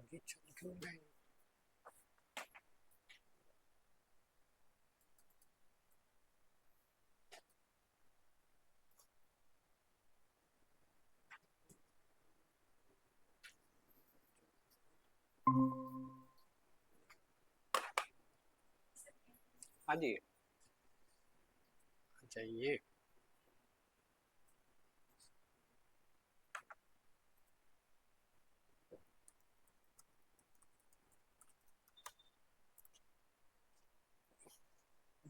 आगे चल क्यों गए? आ जाइए, चाहिए।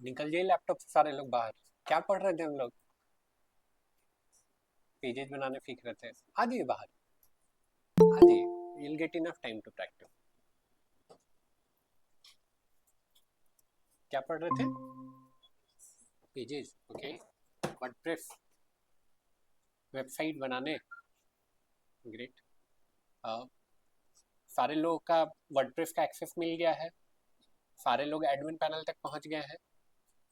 निकल जाइए लैपटॉप से सारे लोग बाहर। क्या पढ़ रहे थे हम लोग? पेजेस बनाने सीख रहे थे। आ जाइए बाहर, आ जाइए। you'll get enough time to practice। क्या पढ़ रहे थे? Pages, okay. वर्डप्रेस वेबसाइट बनाने, ग्रेट। सारे लोगों का वर्डप्रेस का एक्सेस मिल गया है, सारे लोग एडमिन पैनल तक पहुंच गए हैं,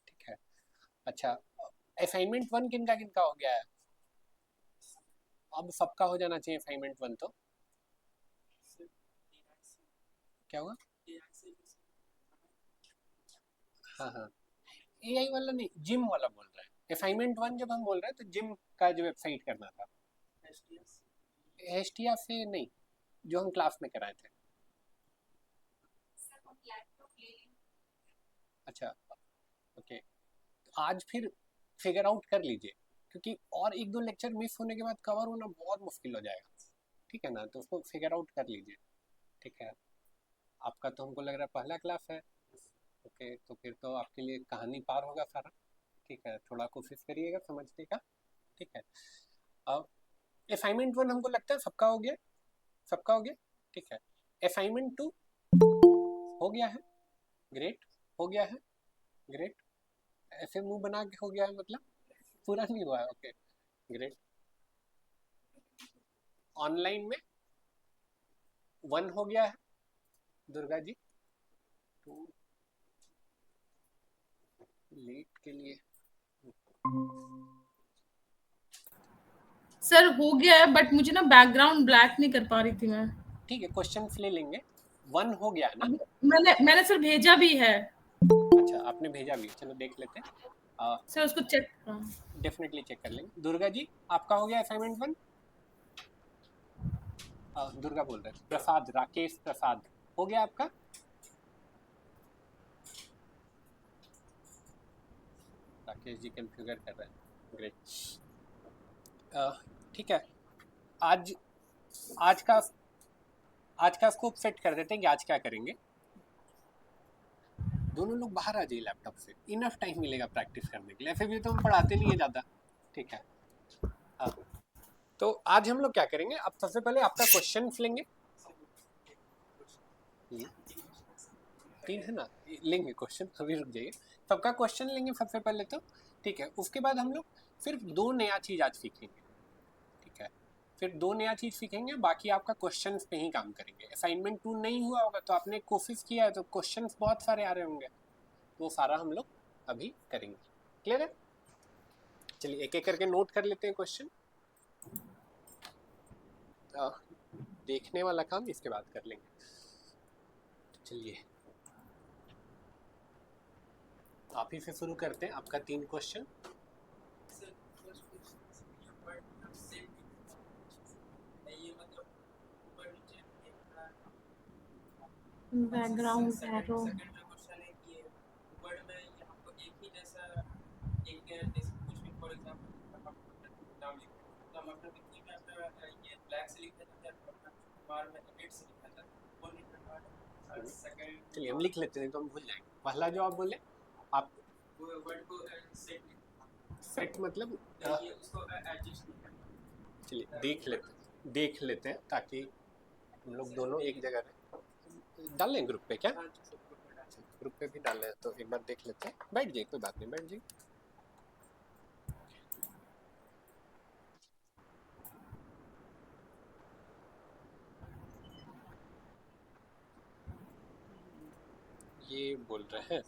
ठीक है। अच्छा, असाइनमेंट 1 किनका किनका हो गया है? अब सबका हो जाना चाहिए असाइनमेंट 1 तो। क्या हुआ? हाँ हाँ, एआई वाला नहीं, जिम वाला बोल रहा है। असाइनमेंट 1 जब हम बोल रहे हैं तो जिम का जो वेबसाइट करना था। एचटीआर से नहीं, जो हम क्लास में कराए थे। अच्छा, ओके। आज फिर फिगर आउट कर लीजिए, क्योंकि और एक दो लेक्चर मिस होने के बाद कवर होना बहुत मुश्किल हो जाएगा, ठीक है ना? तो उसको फिगर आउट कर लीजिए, ठीक है। आपका तो हमको लग रहा है पहला क्लास है, ओके। तो फिर तो आपके लिए कहानी पार होगा सारा, ठीक है। थोड़ा कोशिश करिएगा समझने का, ठीक है। अब असाइनमेंट 1 हमको लगता है सबका हो गया, सबका हो गया, ठीक है। असाइनमेंट 2 हो गया है, ग्रेट। हो गया है, ग्रेट। ऐसे मुंह बना के हो गया है मतलब पूरा नहीं हुआ है, ओके, ग्रेट। ऑनलाइन में 1 हो गया है, दुर्गा जी। 2 लेट के लिए, सर हो गया है, बट मुझे ना बैकग्राउंड ब्लैक नहीं कर पा रही थी मैं। ठीक है, क्वेश्चन ले लेंगे। 1 हो गया है ना? अब मैंने सर भेजा भी है। अच्छा, आपने भेजा भी, चलो देख लेते हैं। सर उसको चेक। डेफिनेटली चेक कर लेंगे। दुर्गा जी, आपका हो गया असाइनमेंट 1? दुर्गा बोल रहे हैं, प्रसाद, राकेश प्रसाद, हो गया आपका? राकेश जी कन्फ्यूगर कर रहे हैं, ग्रेट। ठीक है। आज आज का आज का स्कोप सेट कर देते हैं कि आज क्या करेंगे। दोनों लोग बाहर आ जाइए लैपटॉप से, इनफ टाइम मिलेगा प्रैक्टिस करने के लिए। ऐसे भी तो हम पढ़ाते नहीं है ज़्यादा, ठीक है। हाँ, तो आज हम लोग क्या करेंगे, अब सबसे पहले आपका क्वेश्चन लेंगे। 3 है ना, लेंगे क्वेश्चन, अभी रुक जाइए। सबका क्वेश्चन लेंगे सबसे पहले तो, ठीक है। उसके बाद हम लोग सिर्फ 2 नया चीज़ आज सीखेंगे, ठीक है। फिर 2 नया चीज़ सीखेंगे, बाकी आपका क्वेश्चन पे ही काम करेंगे। असाइनमेंट 2 नहीं हुआ होगा तो आपने कोशिश किया है तो क्वेश्चन बहुत सारे आ रहे होंगे, तो वो सारा हम लोग अभी करेंगे। क्लियर है? चलिए एक एक करके नोट कर लेते हैं क्वेश्चन। देखने वाला काम इसके बाद कर लेंगे। चलिए आप ही से शुरू करते हैं, आपका 3 क्वेश्चन। Background arrow. चलिए हम लिख लेते हैं तो हम भूल जाएंगे। पहला जो आप बोले, आप सेट मतलब चलिए देख लेते हैं ताकि हम लोग दोनों एक जगह रहे। डाल लें ग्रुप पे क्या? ग्रुप पे भी डाल लें तो एक बार देख लेते हैं। बैठ जाइए, कोई बात नहीं, बैठ जाइए। ये बोल रहे हैं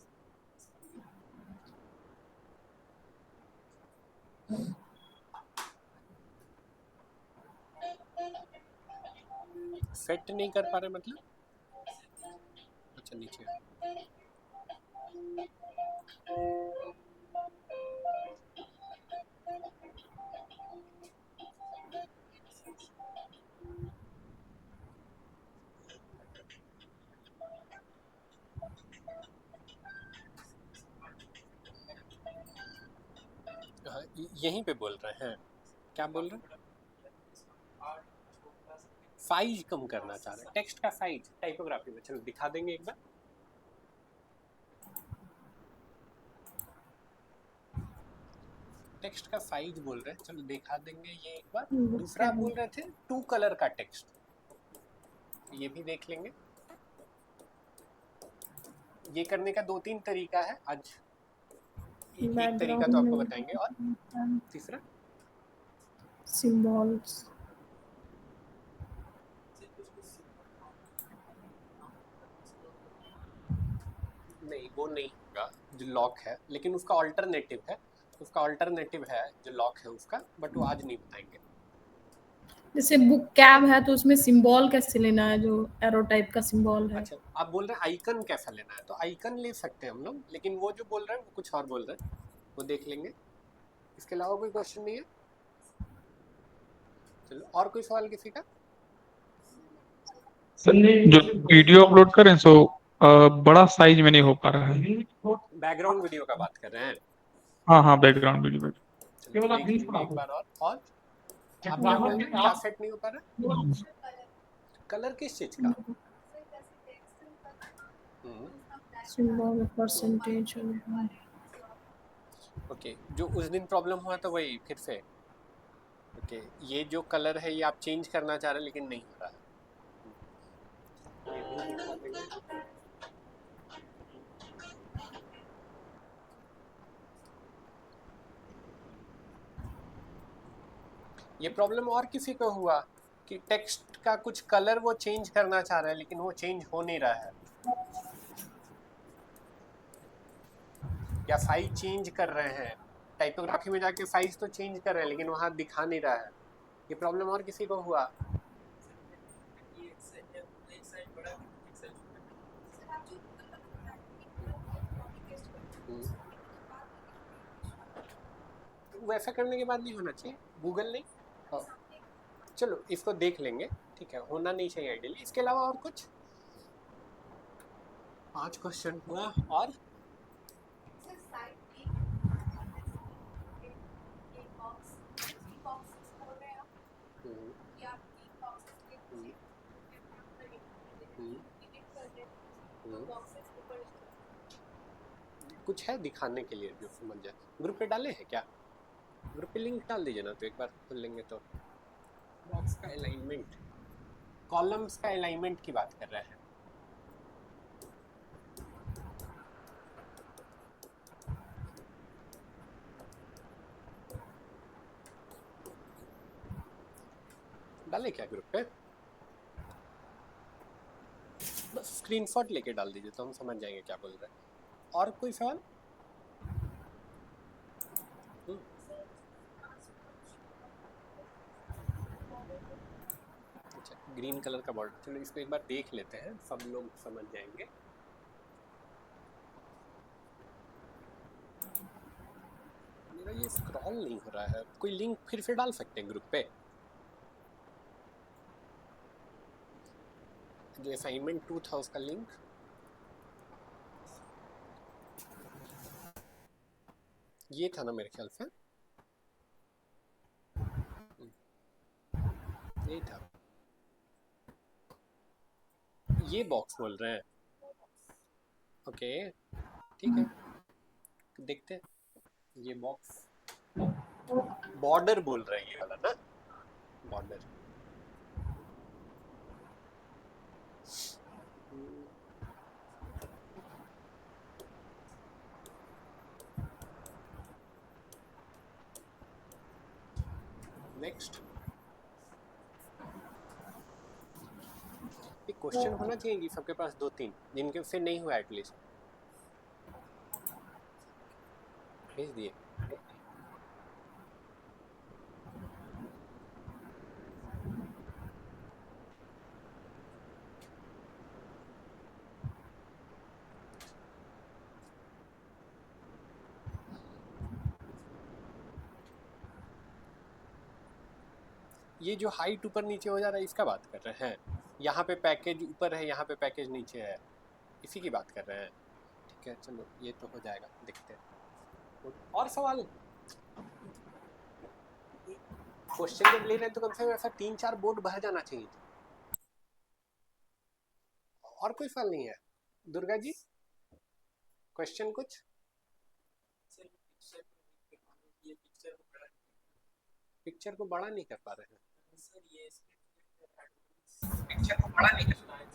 फिट नहीं कर पा रहे मतलब? अच्छा नीचे। हाँ, यहीं पे बोल रहे हैं, क्या बोल रहे हैं? साइज कम करना चाह रहे हैं, टेक्स्ट का साइज टाइपोग्राफी में। चलो दिखा देंगे एक बार। टेक्स्ट का साइज बोल रहे हैं, चलो दिखा देंगे ये एक बार। दूसरा आप बोल रहे थे 2 कलर का टेक्स्ट, ये भी देख लेंगे। ये करने का 2-3 तरीका है आज। एक तरीका तो आपको बताएंगे, और तीसरा सिंबल्स। नहीं, वो नहीं होगा जो लॉक है, लेकिन उसका ऑल्टरनेटिव है। उसका ऑल्टरनेटिव है जो लॉक है उसका, बट वो आज नहीं बताएंगे। जैसे बुक कैब है तो उसमें सिंबल कैसे लेना है, जो एरो टाइप का सिंबल है। अच्छा, आप बोल रहे हैं आइकन कैसा लेना है, तो आइकन ले सकते हैं हम लोग, लेकिन वो जो बोल रहे हैं वो कुछ और बोल रहे हैं, वो देख लेंगे। इसके अलावा कोई क्वेश्चन नहीं है? चलो, और कोई सवाल किसी का? जो वीडियो अपलोड करें सो बड़ा साइज में नहीं हो पा रहा है। बैकग्राउंड वीडियो का बात कर रहे हैं? हाँ हाँ, बैकग्राउंड वीडियो। चलो देख लेंगे एक बार। और आप क्या बोल रहे हैं, क्या सेट नहीं हो पा रहा? कलर किस चीज का? Symbol percentage. ओके, जो उस दिन प्रॉब्लम हुआ था वही फिर से। ओके, ये जो कलर है ये आप चेंज करना चाह रहे हैं लेकिन नहीं हो रहा है। ये भी दिखा देंगे। ये प्रॉब्लम और किसी को हुआ कि टेक्स्ट का कुछ कलर वो चेंज करना चाह रहा है लेकिन वो चेंज हो नहीं रहा है, या साइज चेंज कर रहे हैं, टाइपोग्राफी में जाके साइज तो चेंज कर रहे हैं लेकिन वहां दिखा नहीं रहा है। ये प्रॉब्लम और किसी को हुआ? वैसा करने के बाद नहीं होना चाहिए, गूगल नहीं। हाँ। चलो इसको देख लेंगे, ठीक है, होना नहीं चाहिए आइडियली। इसके अलावा और कुछ? 5 क्वेश्चन हुआ। और हम्म, हम्म, हम्म, हम्म। कुछ है दिखाने के लिए जो समझ जाए? ग्रुप पे डाले हैं क्या? ग्रुप पे लिंक डाल दीजिए ना, तो एक बार खोल लेंगे। तो बॉक्स का अलाइनमेंट, कॉलम्स का अलाइनमेंट की बात कर रहे हैं। डाले क्या ग्रुप पे? बस स्क्रीनशॉट लेके डाल दीजिए तो हम समझ जाएंगे क्या बोल रहे हैं। और कोई सवाल? अच्छा, ग्रीन कलर का बॉर्डर, चलो इसको एक बार देख लेते हैं, सब लोग समझ जाएंगे। मेरा ये स्क्रॉल नहीं हो रहा है, कोई लिंक फिर से डाल सकते हैं ग्रुप पे? जो असाइनमेंट 2 था उसका लिंक। ये था ना मेरे ख्याल से, यही था। ये बॉक्स बोल रहे हैं? ओके, ठीक है, देखते हैं। ये बॉक्स बॉर्डर बोल रहे हैं, ये वाला ना, बॉर्डर। नेक्स्ट, एक क्वेश्चन होना चाहिए कि सबके पास 2-3 जिनके से नहीं हुआ एटलीस्ट भेज दिए। ये जो हाइट ऊपर नीचे हो जा रहा है इसका बात कर रहे हैं। यहाँ पे पैकेज ऊपर है, यहाँ पे पैकेज नीचे है, इसी की बात कर रहे हैं। ठीक है, चलो ये तो हो जाएगा, देखते हैं। और सवाल, क्वेश्चन जब ले रहे हैं तो कम से कम ऐसा 3-4 बोर्ड भर जाना चाहिए था। और कोई सवाल नहीं है? दुर्गा जी, क्वेश्चन कुछ? पिक्चर को बड़ा नहीं कर पा रहे हैं। पिक्चर को बड़ा नहीं कर पा रहे हैं।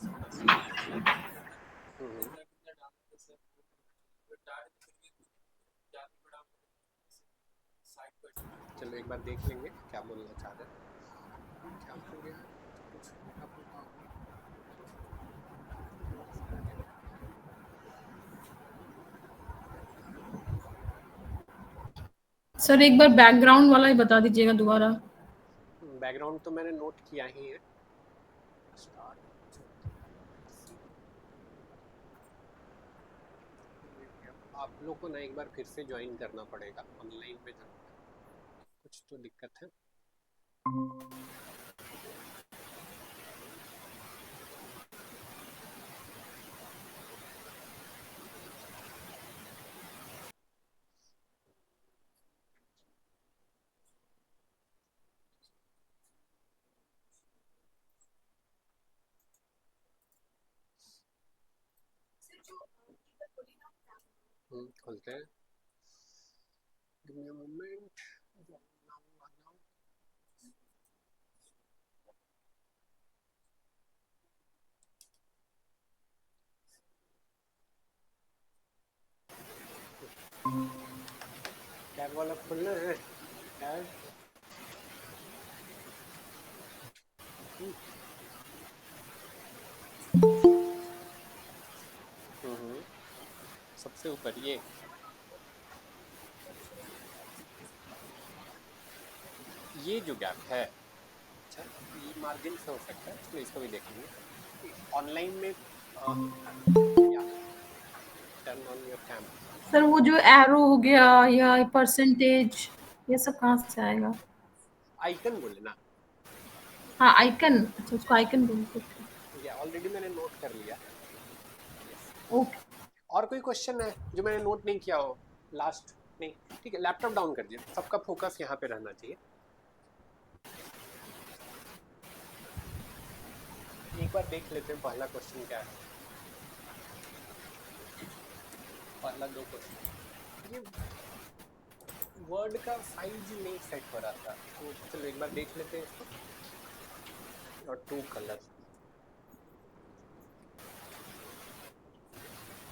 चलो एक बार देख लेंगे क्या बोलना चाह रहे हैं। क्या हो गया, कुछ सर एक बार बैकग्राउंड वाला ही बता दीजिएगा दोबारा। बैकग्राउंड तो मैंने नोट किया ही है। आप लोग को ना एक बार फिर से ज्वाइन करना पड़ेगा ऑनलाइन में, कुछ तो दिक्कत है। खोलते हैं, give me a moment। Tab वाला खोलना है, टैब सबसे ऊपर ये जो गैप है, अच्छा ये मार्जिन से हो सकता है, चलो इसको भी देखेंगे ऑनलाइन में। Turn on your camera. Sir वो जो एरो हो गया या परसेंटेज, ये सब कहाँ से आएगा? आइकन बोले ना। हाँ आइकन, अच्छा उसको आइकन बोलते हैं। ये ऑलरेडी मैंने नोट कर लिया। ओके। और कोई क्वेश्चन है जो मैंने नोट नहीं किया हो लास्ट? नहीं, ठीक है, लैपटॉप डाउन कर दिया, सबका फोकस यहाँ पे रहना चाहिए। एक बार देख लेते हैं पहला क्वेश्चन क्या है। पहला 2 क्वेश्चन, ये वर्ड का साइज नहीं सेट हो रहा था, तो चलो एक बार देख लेते हैं इसको। और 2 कलर,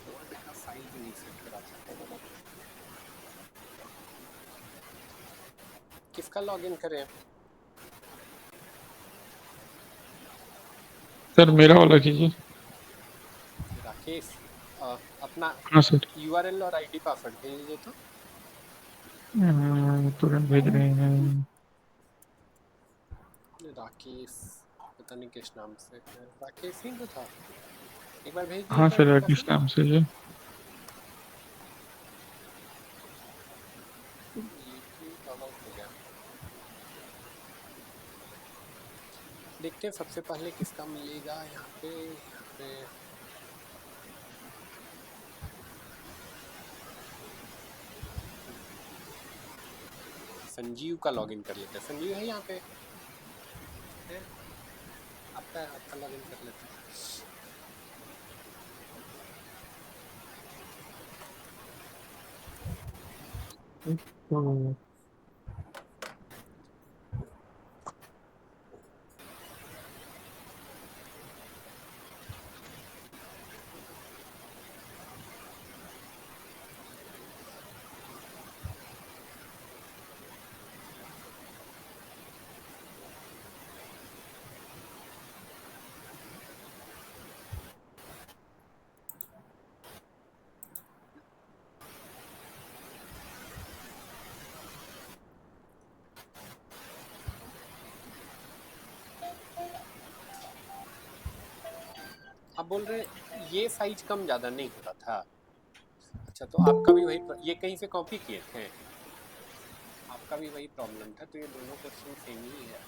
वर्ड का साइज नहीं सेट हो रहा था। किसका लॉगिन करें? सर मेरा वाला कीजिए। राकेश, अपना हाँ सर। यूआरएल और आईडी पासवर्ड भेज दीजिए तो। तुरंत भेज रहे हैं। राकेश, पता नहीं किस नाम से, राकेश ही तो था, एक बार भेज हाँ दीजिए सर, आईडी किस नाम से जी? देखते हैं सबसे पहले किसका मिलेगा यहाँ पे। संजीव का लॉगिन कर लेते हैं। संजीव है यहाँ पे? है? आपका लॉगिन कर लेते हैं। तो आप बोल रहे हैं ये साइज कम ज़्यादा नहीं हो रहा था? अच्छा, तो आपका भी वही, ये कहीं से कॉपी किए थे? आपका भी वही प्रॉब्लम था, तो ये दोनों क्वेश्चन सेम ही है।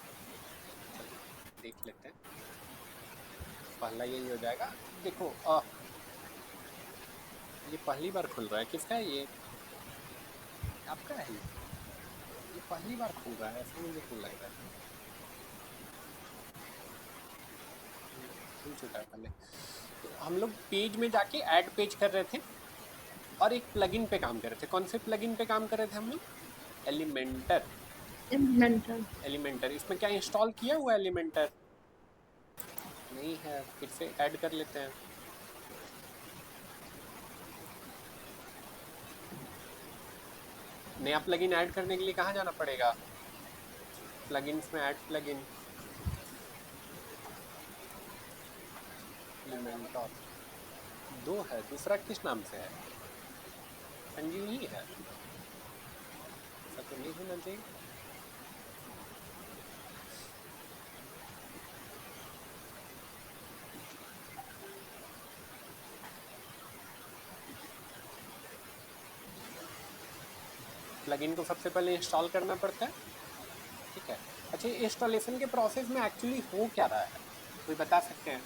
देख लेते हैं। पहला यही हो जाएगा। देखो ये पहली बार खुल रहा है, किसका है ये? आपका है ये पहली बार खुल रहा है, ऐसा मुझे क्यों लग रहा है? खुल चुका है पहले। तो हम लोग पेज में जाके ऐड पेज कर रहे थे और एक प्लगइन पे काम कर रहे थे। कौन से प्लगइन पे काम कर रहे थे हम लोग? एलिमेंटर। एलिमेंटर, इसमें क्या इंस्टॉल किया हुआ एलिमेंटर? नहीं है, फिर से ऐड कर लेते हैं। नया प्लगइन ऐड करने के लिए कहाँ जाना पड़ेगा? प्लगइन्स में ऐड प्लगइन, एलिमेंटर 2 है, दूसरा किस नाम से है? संजीवनी है, ऐसा तो नहीं होना चाहिए। प्लगइन को सबसे पहले इंस्टॉल करना पड़ता है, ठीक है। अच्छा, इंस्टॉलेशन के प्रोसेस में एक्चुअली हो क्या रहा है, कोई बता सकते हैं?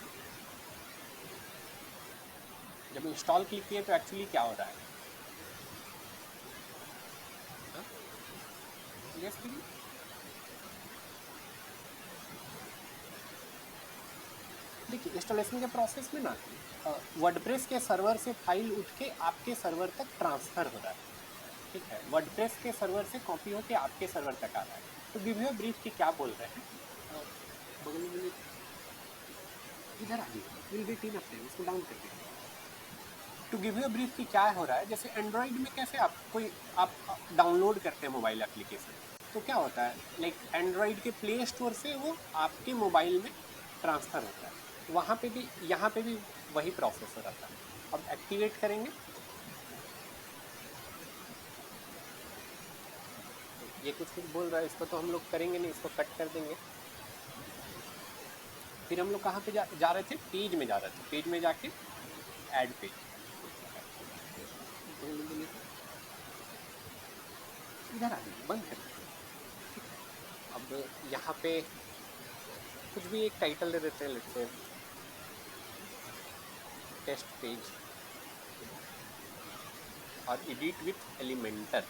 जब इंस्टॉल क्लिक किए तो एक्चुअली क्या हो रहा है? Yes please. देखिए, इंस्टॉलेशन के प्रोसेस में ना वर्डप्रेस के सर्वर से फाइल उठ के आपके सर्वर तक ट्रांसफ़र हो रहा है, ठीक है। वर्डप्रेस के सर्वर से कॉपी होके आपके सर्वर तक आ रहा है। तो गिव यू अ ब्रीफ की क्या बोल रहे हैं, बगल में इधर आ जाइए, विल बी टीन अपने इसको डाउन करके। To give you a brief की क्या हो रहा है, जैसे एंड्रॉइड में कैसे आप डाउनलोड करते हैं मोबाइल एप्लीकेशन, तो क्या होता है, लाइक एंड्रॉइड के प्ले स्टोर से वो आपके मोबाइल में ट्रांसफ़र होता है। वहाँ पे भी, यहाँ पे भी वही प्रोसेस हो रहा था। अब एक्टिवेट करेंगे, ये कुछ बोल रहा है, इसको तो हम लोग करेंगे नहीं, इसको कट कर देंगे। फिर हम लोग कहाँ पे जा रहे थे? पेज में जा रहे थे। पेज में जाके ऐड पेज, इधर आ जाइए, बंद कर दीजिए। अब यहाँ पे कुछ भी एक टाइटल दे देते हैं, लेट्स से टेस्ट पेज और एडिट विथ एलिमेंटर।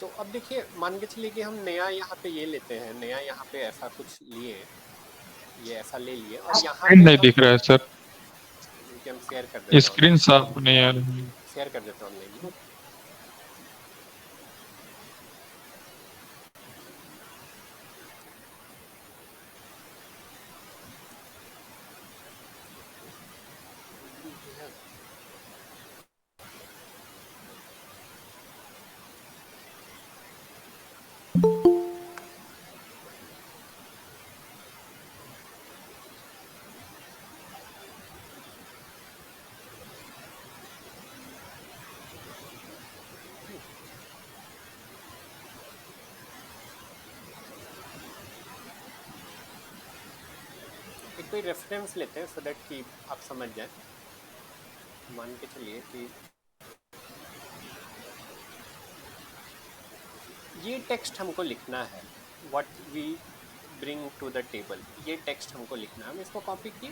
तो अब देखिए, मान के चलिए कि हम नया यहाँ पे ये लेते हैं, नया यहाँ पे ऐसा कुछ लिए, ये ऐसा ले लिए और यहाँ स्क्रीन पे नहीं हम, दिख रहा है सर, कि हम शेयर कर देते हैं, स्क्रीन साफ नहीं आ रही है। शेयर कर देते हैं ऑनलाइन। एक कोई रेफरेंस लेते हैं सो दैट कि आप समझ जाए। मान के चलिए कि ये टेक्स्ट हमको लिखना है, what we bring to the table, ये टेक्स्ट हमको लिखना है। हम इसको कॉपी किए,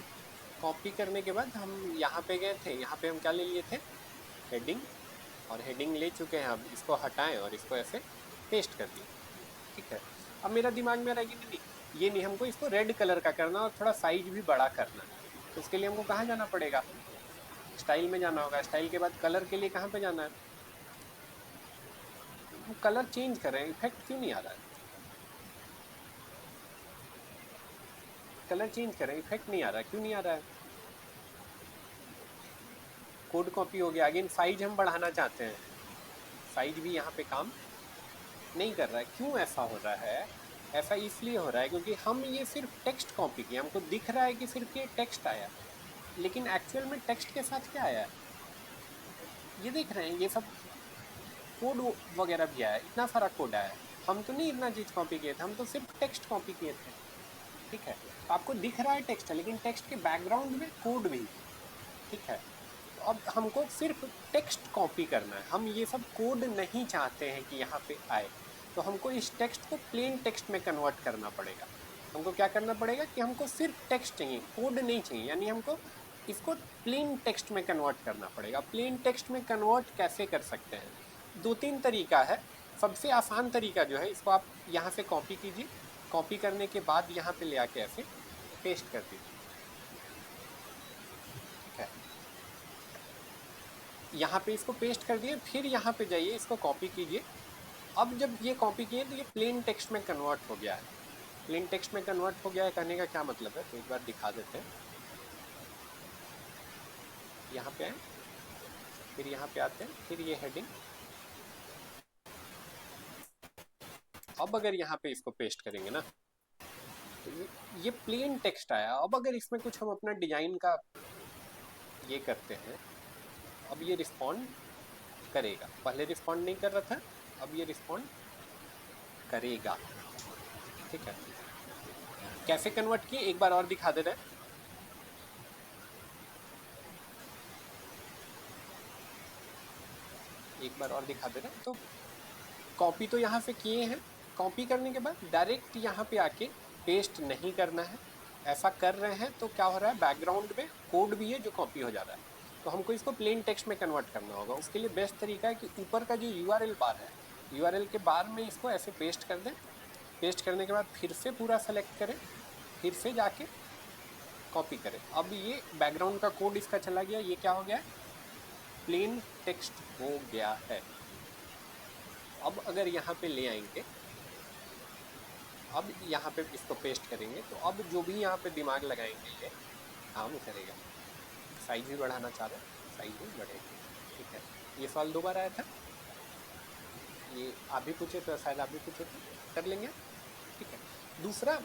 कॉपी करने के बाद हम यहाँ पे गए थे, यहाँ पे हम क्या ले लिए थे? हेडिंग, और हेडिंग ले चुके हैं। अब इसको हटाएं और इसको ऐसे पेस्ट कर दिए, ठीक है। अब मेरा दिमाग में रहा कि नहीं, ये नहीं, हमको इसको रेड कलर का करना और थोड़ा साइज भी बड़ा करना। तो उसके लिए हमको कहाँ जाना पड़ेगा? स्टाइल में जाना होगा। स्टाइल के बाद कलर के लिए कहाँ पे जाना है? हम कलर चेंज कर रहे हैं, इफेक्ट क्यों नहीं आ रहा है? कलर चेंज कर रहे हैं, इफेक्ट नहीं आ रहा है, क्यों नहीं आ रहा है? कोड कॉपी हो गया। अगेन साइज हम बढ़ाना चाहते हैं, साइज भी यहाँ पे काम नहीं कर रहा है। क्यों ऐसा हो रहा है? ऐसा इसलिए हो रहा है क्योंकि हम ये सिर्फ टेक्स्ट कॉपी किए, हमको दिख रहा है कि सिर्फ ये टेक्स्ट आया, लेकिन एक्चुअल में टेक्स्ट के साथ क्या आया? ये देख रहे हैं, ये सब कोड वगैरह भी आया, इतना सारा कोड आया। हम तो नहीं इतना चीज़ कॉपी किए थे, हम तो सिर्फ टेक्स्ट कॉपी किए थे, ठीक है। तो आपको दिख रहा है टेक्स्ट है, लेकिन टेक्स्ट के बैकग्राउंड में कोड भी है, ठीक है। तो अब हमको सिर्फ टेक्स्ट कॉपी करना है, हम ये सब कोड नहीं चाहते हैं कि यहाँ पे आए, तो हमको इस टेक्स्ट को प्लेन टेक्स्ट में कन्वर्ट करना पड़ेगा। हमको क्या करना पड़ेगा कि हमको सिर्फ टेक्स्ट चाहिए, कोड नहीं चाहिए, यानी हमको इसको प्लेन टेक्स्ट में कन्वर्ट करना पड़ेगा। प्लेन टेक्स्ट में कन्वर्ट कैसे कर सकते हैं? 2-3 तरीका है। सबसे आसान तरीका जो है, इसको आप यहाँ से कॉपी कीजिए, कॉपी करने के बाद यहाँ पे ले आके ऐसे पेस्ट कर दीजिए, ठीक है। यहाँ पे इसको पेस्ट कर दिए, फिर यहाँ पे जाइए, इसको कॉपी कीजिए। अब जब ये कॉपी किए तो ये प्लेन टेक्स्ट में कन्वर्ट हो गया है। प्लेन टेक्स्ट में कन्वर्ट हो गया है कहने का क्या मतलब है, तो एक बार दिखा देते हैं। यहाँ पे आए, फिर यहाँ पे आते हैं, फिर ये हेडिंग। अब अगर यहाँ पे इसको पेस्ट करेंगे ना, तो ये प्लेन टेक्स्ट आया। अब अगर इसमें कुछ हम अपना डिजाइन का ये करते हैं, अब ये रिस्पॉन्ड करेगा। पहले रिस्पॉन्ड नहीं कर रहा था, अब ये रिस्पॉन्ड करेगा, ठीक है। कैसे कन्वर्ट किए एक बार और दिखा दे रहे हैं। एक बार और दिखा दे रहे हैं। तो कॉपी तो यहाँ से किए हैं, कॉपी करने के बाद डायरेक्ट यहाँ पे आके पेस्ट नहीं करना है। ऐसा कर रहे हैं तो क्या हो रहा है, बैकग्राउंड में कोड भी है जो कॉपी हो जा रहा है। तो हमको इसको प्लेन टेक्स्ट में कन्वर्ट करना होगा। उसके लिए बेस्ट तरीका है कि ऊपर का जो URL बार है, URL के बार में इसको ऐसे पेस्ट कर दें। पेस्ट करने के बाद फिर से पूरा सेलेक्ट करें, फिर से जाके कॉपी करें। अब ये बैकग्राउंड का कोड इसका चला गया, ये क्या हो गया, प्लेन टेक्स्ट हो गया है। अब अगर यहाँ पे ले आएंगे, अब यहाँ पे इसको पेस्ट करेंगे, तो अब जो भी यहाँ पे दिमाग लगाएंगे ये काम करेगा। साइज भी बढ़ाना चाह रहे हैं, साइज भी बढ़ेगी, ठीक है। ये सवाल 2 बार आया था, ये आप भी पूछे तो शायद आप भी पूछे तो कर लेंगे, ठीक है। दूसरा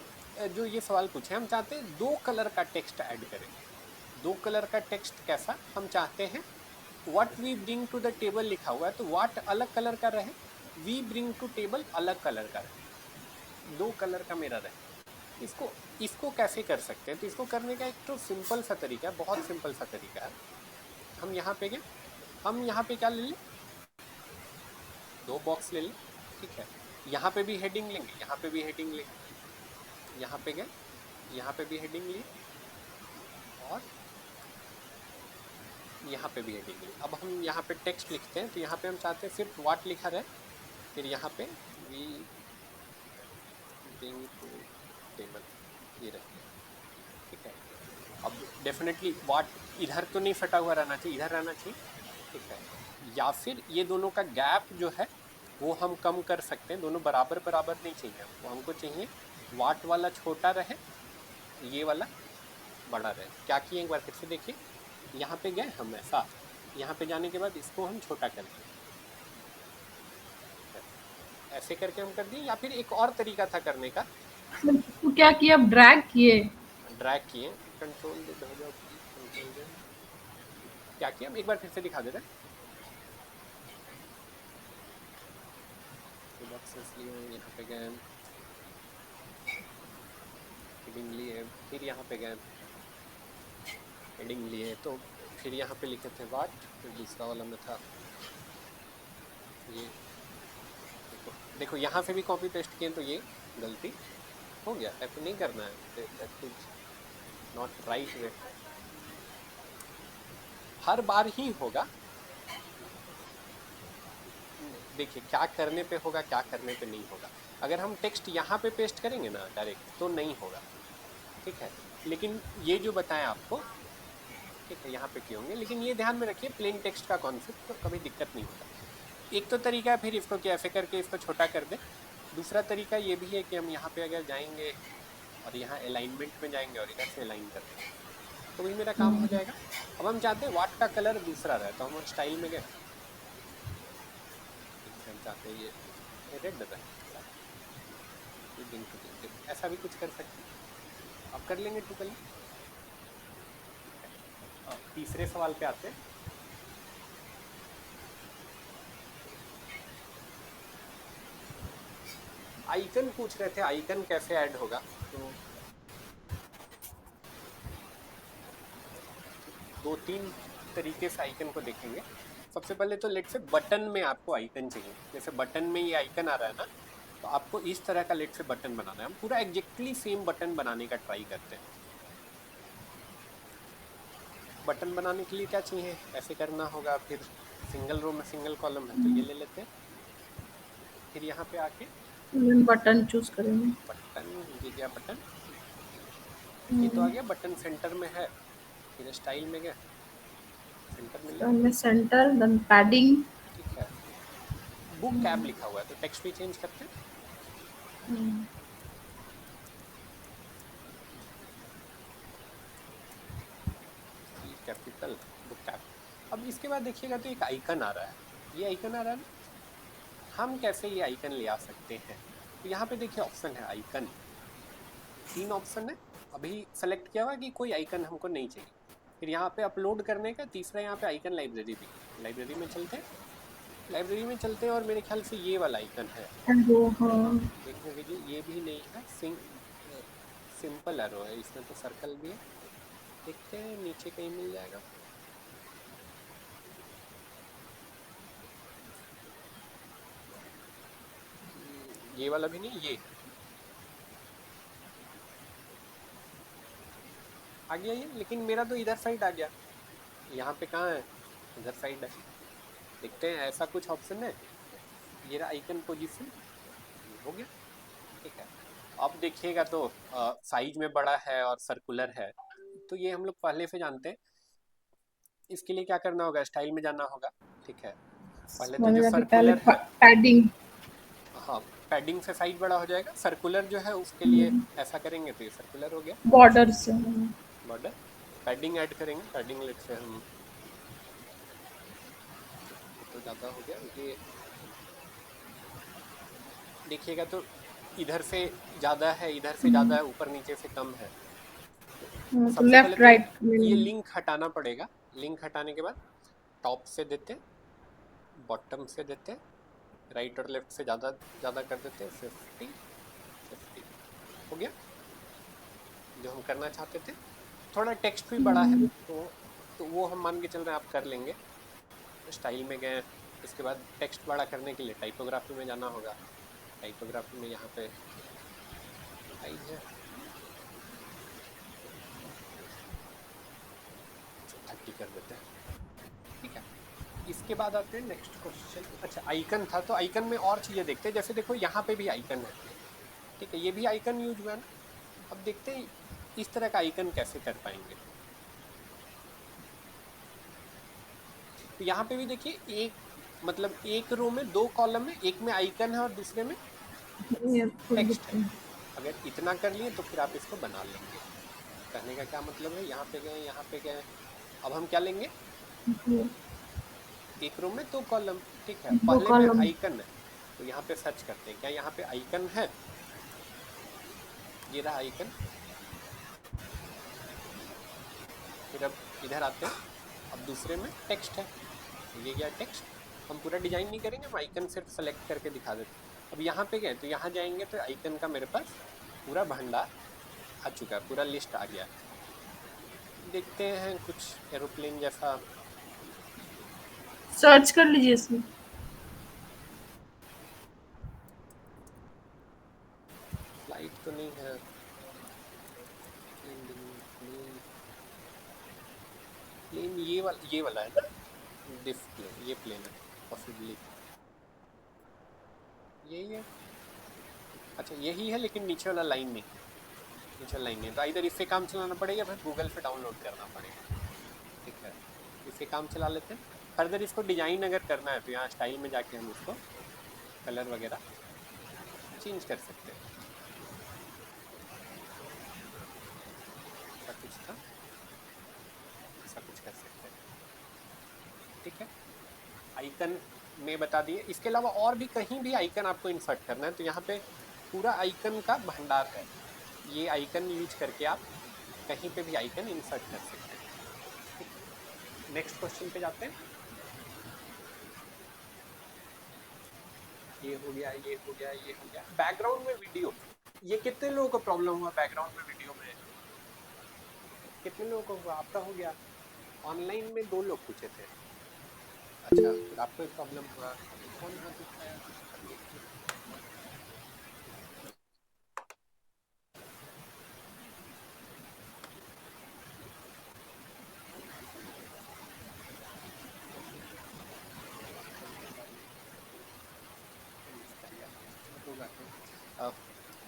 जो ये सवाल पूछे, हम चाहते हैं 2 कलर का टेक्स्ट ऐड करें। 2 कलर का टेक्स्ट कैसा हम चाहते हैं, what we bring to the table लिखा हुआ है, तो व्हाट अलग कलर का रहे, वी ब्रिंग टू टेबल अलग कलर का रहे, 2 कलर का मेरा रहे। इसको कैसे कर सकते हैं, तो इसको करने का एक तो सिंपल सा तरीका है, बहुत सिंपल सा तरीका है। हम यहाँ पे गए, हम यहाँ पे क्या ले लें, 2 बॉक्स ले लें, ठीक है। यहाँ पे भी हेडिंग लेंगे, यहाँ पे भी हेडिंग लेंगे, यहाँ पे गए, यहाँ पे भी हेडिंग लिए, और यहाँ पे भी हेडिंग ली। अब हम यहाँ पे टेक्स्ट लिखते हैं, तो यहाँ पे हम चाहते हैं सिर्फ व्हाट लिखा रहे, फिर यहाँ पे वी ब्रिंग टू टेबल ये रहे, ठीक है। अब डेफिनेटली व्हाट इधर तो नहीं फटा हुआ रहना चाहिए, इधर रहना चाहिए, ठीक है। या फिर ये दोनों का गैप जो है वो हम कम कर सकते हैं, दोनों बराबर बराबर नहीं चाहिए हमको, हमको चाहिए व्हाट वाला छोटा रहे, ये वाला बड़ा रहे। क्या किए एक बार फिर से देखिए, यहाँ पे गए हम, ऐसा यहाँ पे जाने के बाद इसको हम छोटा कर दिए, ऐसे करके हम कर दिए। या फिर एक और तरीका था करने का, तो क्या किया, ड्रैग किए, ड्रैग किए, कंट्रोल क्या किया, एक बार फिर से दिखा दे रहे, यहाँ पे गए, हेडिंग लिए, फिर यहाँ पे गए, हेडिंग लिए, तो फिर यहाँ पे लिखे थे व्हाट, फिर दूसरा वाला में था ये, देखो यहाँ से भी कॉपी पेस्ट किए, तो ये गलती हो गया, ऐसा नहीं करना है, that is not right way. हर बार ही होगा, देखिए क्या करने पे होगा, क्या करने पे नहीं होगा। अगर हम टेक्स्ट यहाँ पे पेस्ट करेंगे ना डायरेक्ट, तो नहीं होगा, ठीक है। लेकिन ये जो बताएं आपको, ठीक है, यहाँ पे किए होंगे, लेकिन ये ध्यान में रखिए प्लेन टेक्स्ट का कॉन्सेप्ट, तो कभी दिक्कत नहीं होता। एक तो तरीका है, फिर इसको कैसे करके इसको छोटा कर दें। दूसरा तरीका ये भी है कि हम यहाँ पे अगर जाएंगे और यहाँ अलाइनमेंट में जाएंगे और इधर से अलाइन कर देंगे, तो भी मेरा काम हो जाएगा। अब हम चाहते हैं व्हाट का कलर दूसरा रहे, तो हम स्टाइल में गए, हम चाहते हैं ये रेड रहे, ऐसा भी कुछ कर सकते हैं, अब कर लेंगे टू कलर। तीसरे सवाल पे आते हैं, आइकन पूछ रहे थे, आइकन कैसे ऐड होगा, तो तीन तरीके से आइकन को देखेंगे। सबसे पहले तो लेट से बटन में आपको आइकन चाहिए, जैसे बटन में ये आइकन आ रहा है ना, तो आपको इस तरह का लेट से बटन बनाना है। हम पूरा एग्जैक्टली सेम बटन बनाने का ट्राई करते हैं। बटन बनाने के लिए क्या चाहिए, ऐसे करना होगा, फिर सिंगल रो में सिंगल कॉलम है तो ये ले लेते हैं, फिर यहाँ पे आके बटन चूज करेंगे। बटन, ये गया बटन, ये तो आ गया बटन सेंटर में है। फिर स्टाइल में गया, सेंटर में ले आए, में सेंटर, देन पैडिंग। ठीक है। बुक कैब लिखा हुआ है तो टेक्स्ट भी चेंज करते हैं। सी कैपिटल बुक कैब। अब इसके बाद देखिएगा तो एक आइकन आ रहा है, ये आइकन आ रहा है ना, हम कैसे ये आइकन ले आ सकते हैं। तो यहाँ पे देखिए ऑप्शन है आइकन, 3 ऑप्शन है। अभी सेलेक्ट किया हुआ कि कोई आइकन हमको नहीं चाहिए। फिर यहाँ पे अपलोड करने का तीसरा, यहाँ पे आइकन लाइब्रेरी भी है। लाइब्रेरी में चलते हैं, लाइब्रेरी में चलते हैं और मेरे ख्याल से ये वाला आइकन है, देखने दीजिए, ये भी नहीं है, सिंपल एरो है, इसमें तो सर्कल भी है। देखते हैं नीचे कहीं मिल जाएगा। ये वाला भी नहीं, ये है, आ गया ये, लेकिन मेरा तो इधर साइड आ गया, यहाँ पे कहाँ है, इधर साइड है। देखते हैं, ऐसा कुछ ऑप्शन है। ये रहा आइकन पोजीशन, हो गया, ठीक है। अब देखिएगा तो साइज में बड़ा है और सर्कुलर है, तो ये हम लोग पहले से जानते हैं। इसके लिए क्या करना होगा, स्टाइल में जाना होगा, ठीक है। पहले तो जो सर्कुलर है, पैडिंग, हाँ, पैडिंग से साइज बड़ा हो जाएगा। सर्कुलर जो है उसके लिए ऐसा करेंगे तो ये सर्कुलर हो गया, बॉर्डर से बॉर्डर। पैडिंग ऐड करेंगे, पैडिंग लेट से हम, तो ज़्यादा हो गया ये, देखिएगा तो इधर से ज़्यादा है, इधर से ज़्यादा है, ऊपर नीचे से कम है। तो सबसे लेफ्ट पहले तो राइट ये लिंक हटाना पड़ेगा। लिंक हटाने के बाद टॉप से देते, बॉटम से देते, राइट और लेफ्ट से ज़्यादा ज़्यादा कर देते, 50 50 हो गया जो हम करना चाहते थे। थोड़ा टेक्स्ट भी बड़ा है तो वो हम मान के चल रहे हैं आप कर लेंगे। स्टाइल में गए, इसके बाद टेक्स्ट बड़ा करने के लिए टाइपोग्राफी में जाना होगा। टाइपोग्राफी में यहाँ पे साइज है 30 कर देते हैं, ठीक है। इसके बाद आते हैं नेक्स्ट क्वेश्चन। अच्छा, आइकन था तो आइकन में और चीज़ें देखते हैं, जैसे देखो यहाँ पे भी आइकन है, ठीक है, ये भी आइकन यूज हुआ है ना। अब देखते हैं इस तरह का आइकन कैसे कर पाएंगे। तो यहाँ पे भी देखिए, एक मतलब एक रो में 2 कॉलम है, एक में आइकन है और दूसरे में टेक्स्ट है। अगर इतना कर लिए तो फिर आप इसको बना लेंगे। कहने का क्या मतलब है, यहाँ पे गए, यहाँ पे गए, अब हम क्या लेंगे, एक रो में 2 कॉलम, ठीक है। पहले में आइकन है तो यहाँ पे सर्च करते हैं, क्या यहाँ पे आइकन है, ये रहा आइकन। फिर अब इधर आते हैं, अब दूसरे में टेक्स्ट है, ये गया टेक्स्ट। हम पूरा डिजाइन नहीं करेंगे, हम आइकन सिर्फ सेलेक्ट करके दिखा देते हैं। अब यहाँ पे गए तो यहाँ जाएंगे तो आइकन का मेरे पास पूरा भंडार आ चुका है, पूरा लिस्ट आ गया। देखते हैं कुछ एरोप्लेन जैसा, सर्च कर लीजिए इसमें। फ्लाइट तो नहीं है, प्लेन ये वाला है ना, डिफ प्लेन, ये प्लेन है पॉसिबली, यही है। अच्छा यही है, लेकिन नीचे वाला लाइन नहीं, नीचे वाला लाइन नहीं, तो इधर इससे काम चलाना पड़ेगा, फिर गूगल से डाउनलोड करना पड़ेगा, ठीक है। इससे काम चला लेते हैं। फर्दर इसको डिजाइन अगर करना है तो यहाँ स्टाइल में जाके हम इसको कलर वगैरह चेंज कर सकते हैं। ऐसा कुछ था, ऐसा कुछ कर सकते हैं, ठीक है। आइकन में बता दिए। इसके अलावा और भी कहीं भी आइकन आपको इंसर्ट करना है तो यहाँ पे पूरा आइकन का भंडार है, ये आइकन यूज करके आप कहीं पे भी आइकन इंसर्ट कर सकते हैं। नेक्स्ट क्वेश्चन पे जाते हैं। ये हो गया, ये हो गया, ये हो गया। बैकग्राउंड में वीडियो, ये कितने लोगों को प्रॉब्लम हुआ बैकग्राउंड में वीडियो में, कितने लोगों को हुआ, आपका हो गया, ऑनलाइन में 2 लोग पूछे थे। अच्छा, फिर आपको एक प्रॉब्लम हुआ। कौन हाथ उठाया?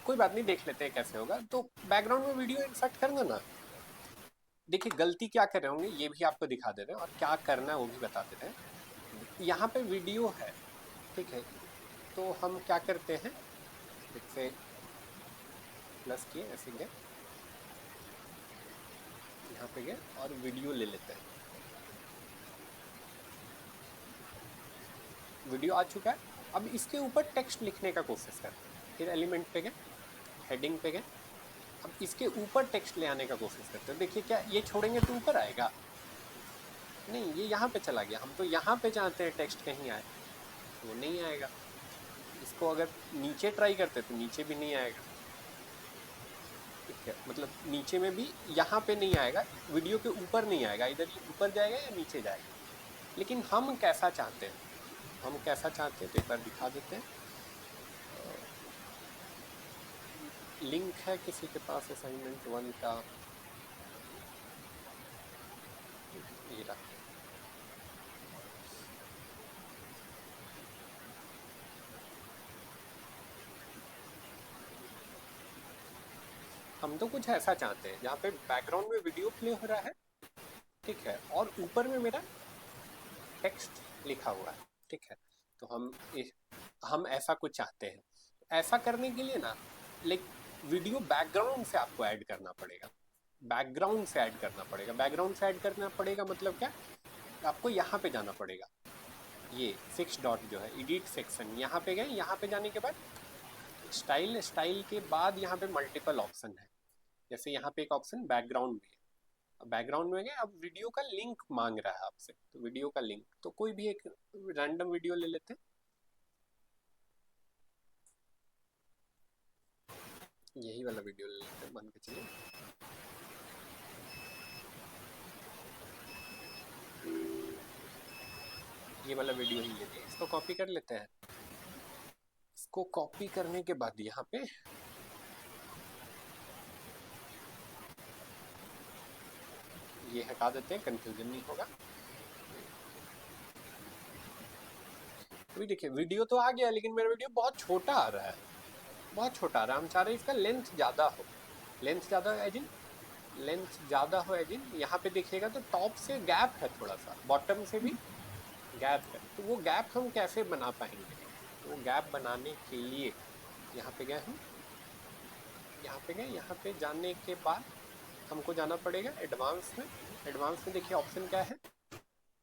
कोई बात नहीं, देख लेते हैं कैसे होगा। तो बैकग्राउंड में वीडियो इंसर्ट करना ना, देखिए गलती क्या कर रहे होंगे ये भी आपको दिखा दे रहे हैं और क्या करना है वो भी बता दे रहे हैं। यहाँ पे वीडियो है, ठीक है, तो हम क्या करते हैं, जैसे प्लस किए ऐसे गए, यहाँ पे गए और वीडियो ले लेते हैं। वीडियो आ चुका है। अब इसके ऊपर टेक्स्ट लिखने का कोशिश करते हैं। फिर एलिमेंट पे गए, हेडिंग पे गए, अब इसके ऊपर टेक्स्ट ले आने का कोशिश करते हैं। देखिए क्या ये छोड़ेंगे तो ऊपर आएगा? नहीं, ये यहाँ पे चला गया। हम तो यहाँ पे चाहते हैं टेक्स्ट कहीं आए, तो वो नहीं आएगा। इसको अगर नीचे ट्राई करते तो नीचे भी नहीं आएगा, ठीक है, मतलब नीचे में भी यहाँ पे नहीं आएगा, वीडियो के ऊपर नहीं आएगा, इधर ये ऊपर जाएगा या नीचे जाएगा। लेकिन हम कैसा चाहते हैं, हम कैसा चाहते हैं तो एक बार दिखा देते हैं। लिंक है किसी के पास असाइनमेंट 1 का? ये रहा। हम तो कुछ ऐसा चाहते हैं जहाँ पे बैकग्राउंड में वीडियो प्ले हो रहा है, ठीक है, और ऊपर में मेरा टेक्स्ट लिखा हुआ है, ठीक है। तो हम ऐसा कुछ चाहते हैं। ऐसा करने के लिए ना, लाइक वीडियो बैकग्राउंड से आपको ऐड करना पड़ेगा। बैकग्राउंड से ऐड करना पड़ेगा। बैकग्राउंड से ऐड करना पड़ेगा मतलब क्या, आपको यहाँ पे जाना पड़ेगा। ये 6 डॉट जो है एडिट सेक्शन, यहाँ पे गए, यहाँ पे जाने के बाद स्टाइल, स्टाइल के बाद यहाँ पे मल्टीपल ऑप्शन है। जैसे यहाँ पे एक ऑप्शन बैकग्राउंड भी है, बैकग्राउंड में गए, अब वीडियो का लिंक मांग रहा है आपसे, तो वीडियो का लिंक, तो कोई भी एक रैंडम वीडियो ले लेते हैं। यही वाला वीडियो ले लेते हैं, मान के चलिए। ये वाला वीडियो ही ले लिया, इसको कॉपी कर लेते हैं। इसको कॉपी करने के बाद यहाँ पे ये हटा देते हैं, कंफ्यूजन नहीं होगा। अभी देखिए वीडियो तो आ गया, लेकिन मेरा वीडियो बहुत छोटा आ रहा है, बहुत छोटा आ रहा है। हम चाह रहे हैं इसका लेंथ ज़्यादा हो। लेंथ ज़्यादा हो एजिन, लेंथ ज़्यादा हो एजिन। यहाँ पे देखिएगा तो टॉप से गैप है थोड़ा सा, बॉटम से भी गैप है। तो वो गैप हम कैसे बना पाएंगे? तो वो गैप बनाने के लिए यहाँ पे गए हम, यहाँ पे गए, यहाँ पे जाने के बाद हमको जाना पड़ेगा एडवांस में। एडवांस में देखिए ऑप्शन क्या है,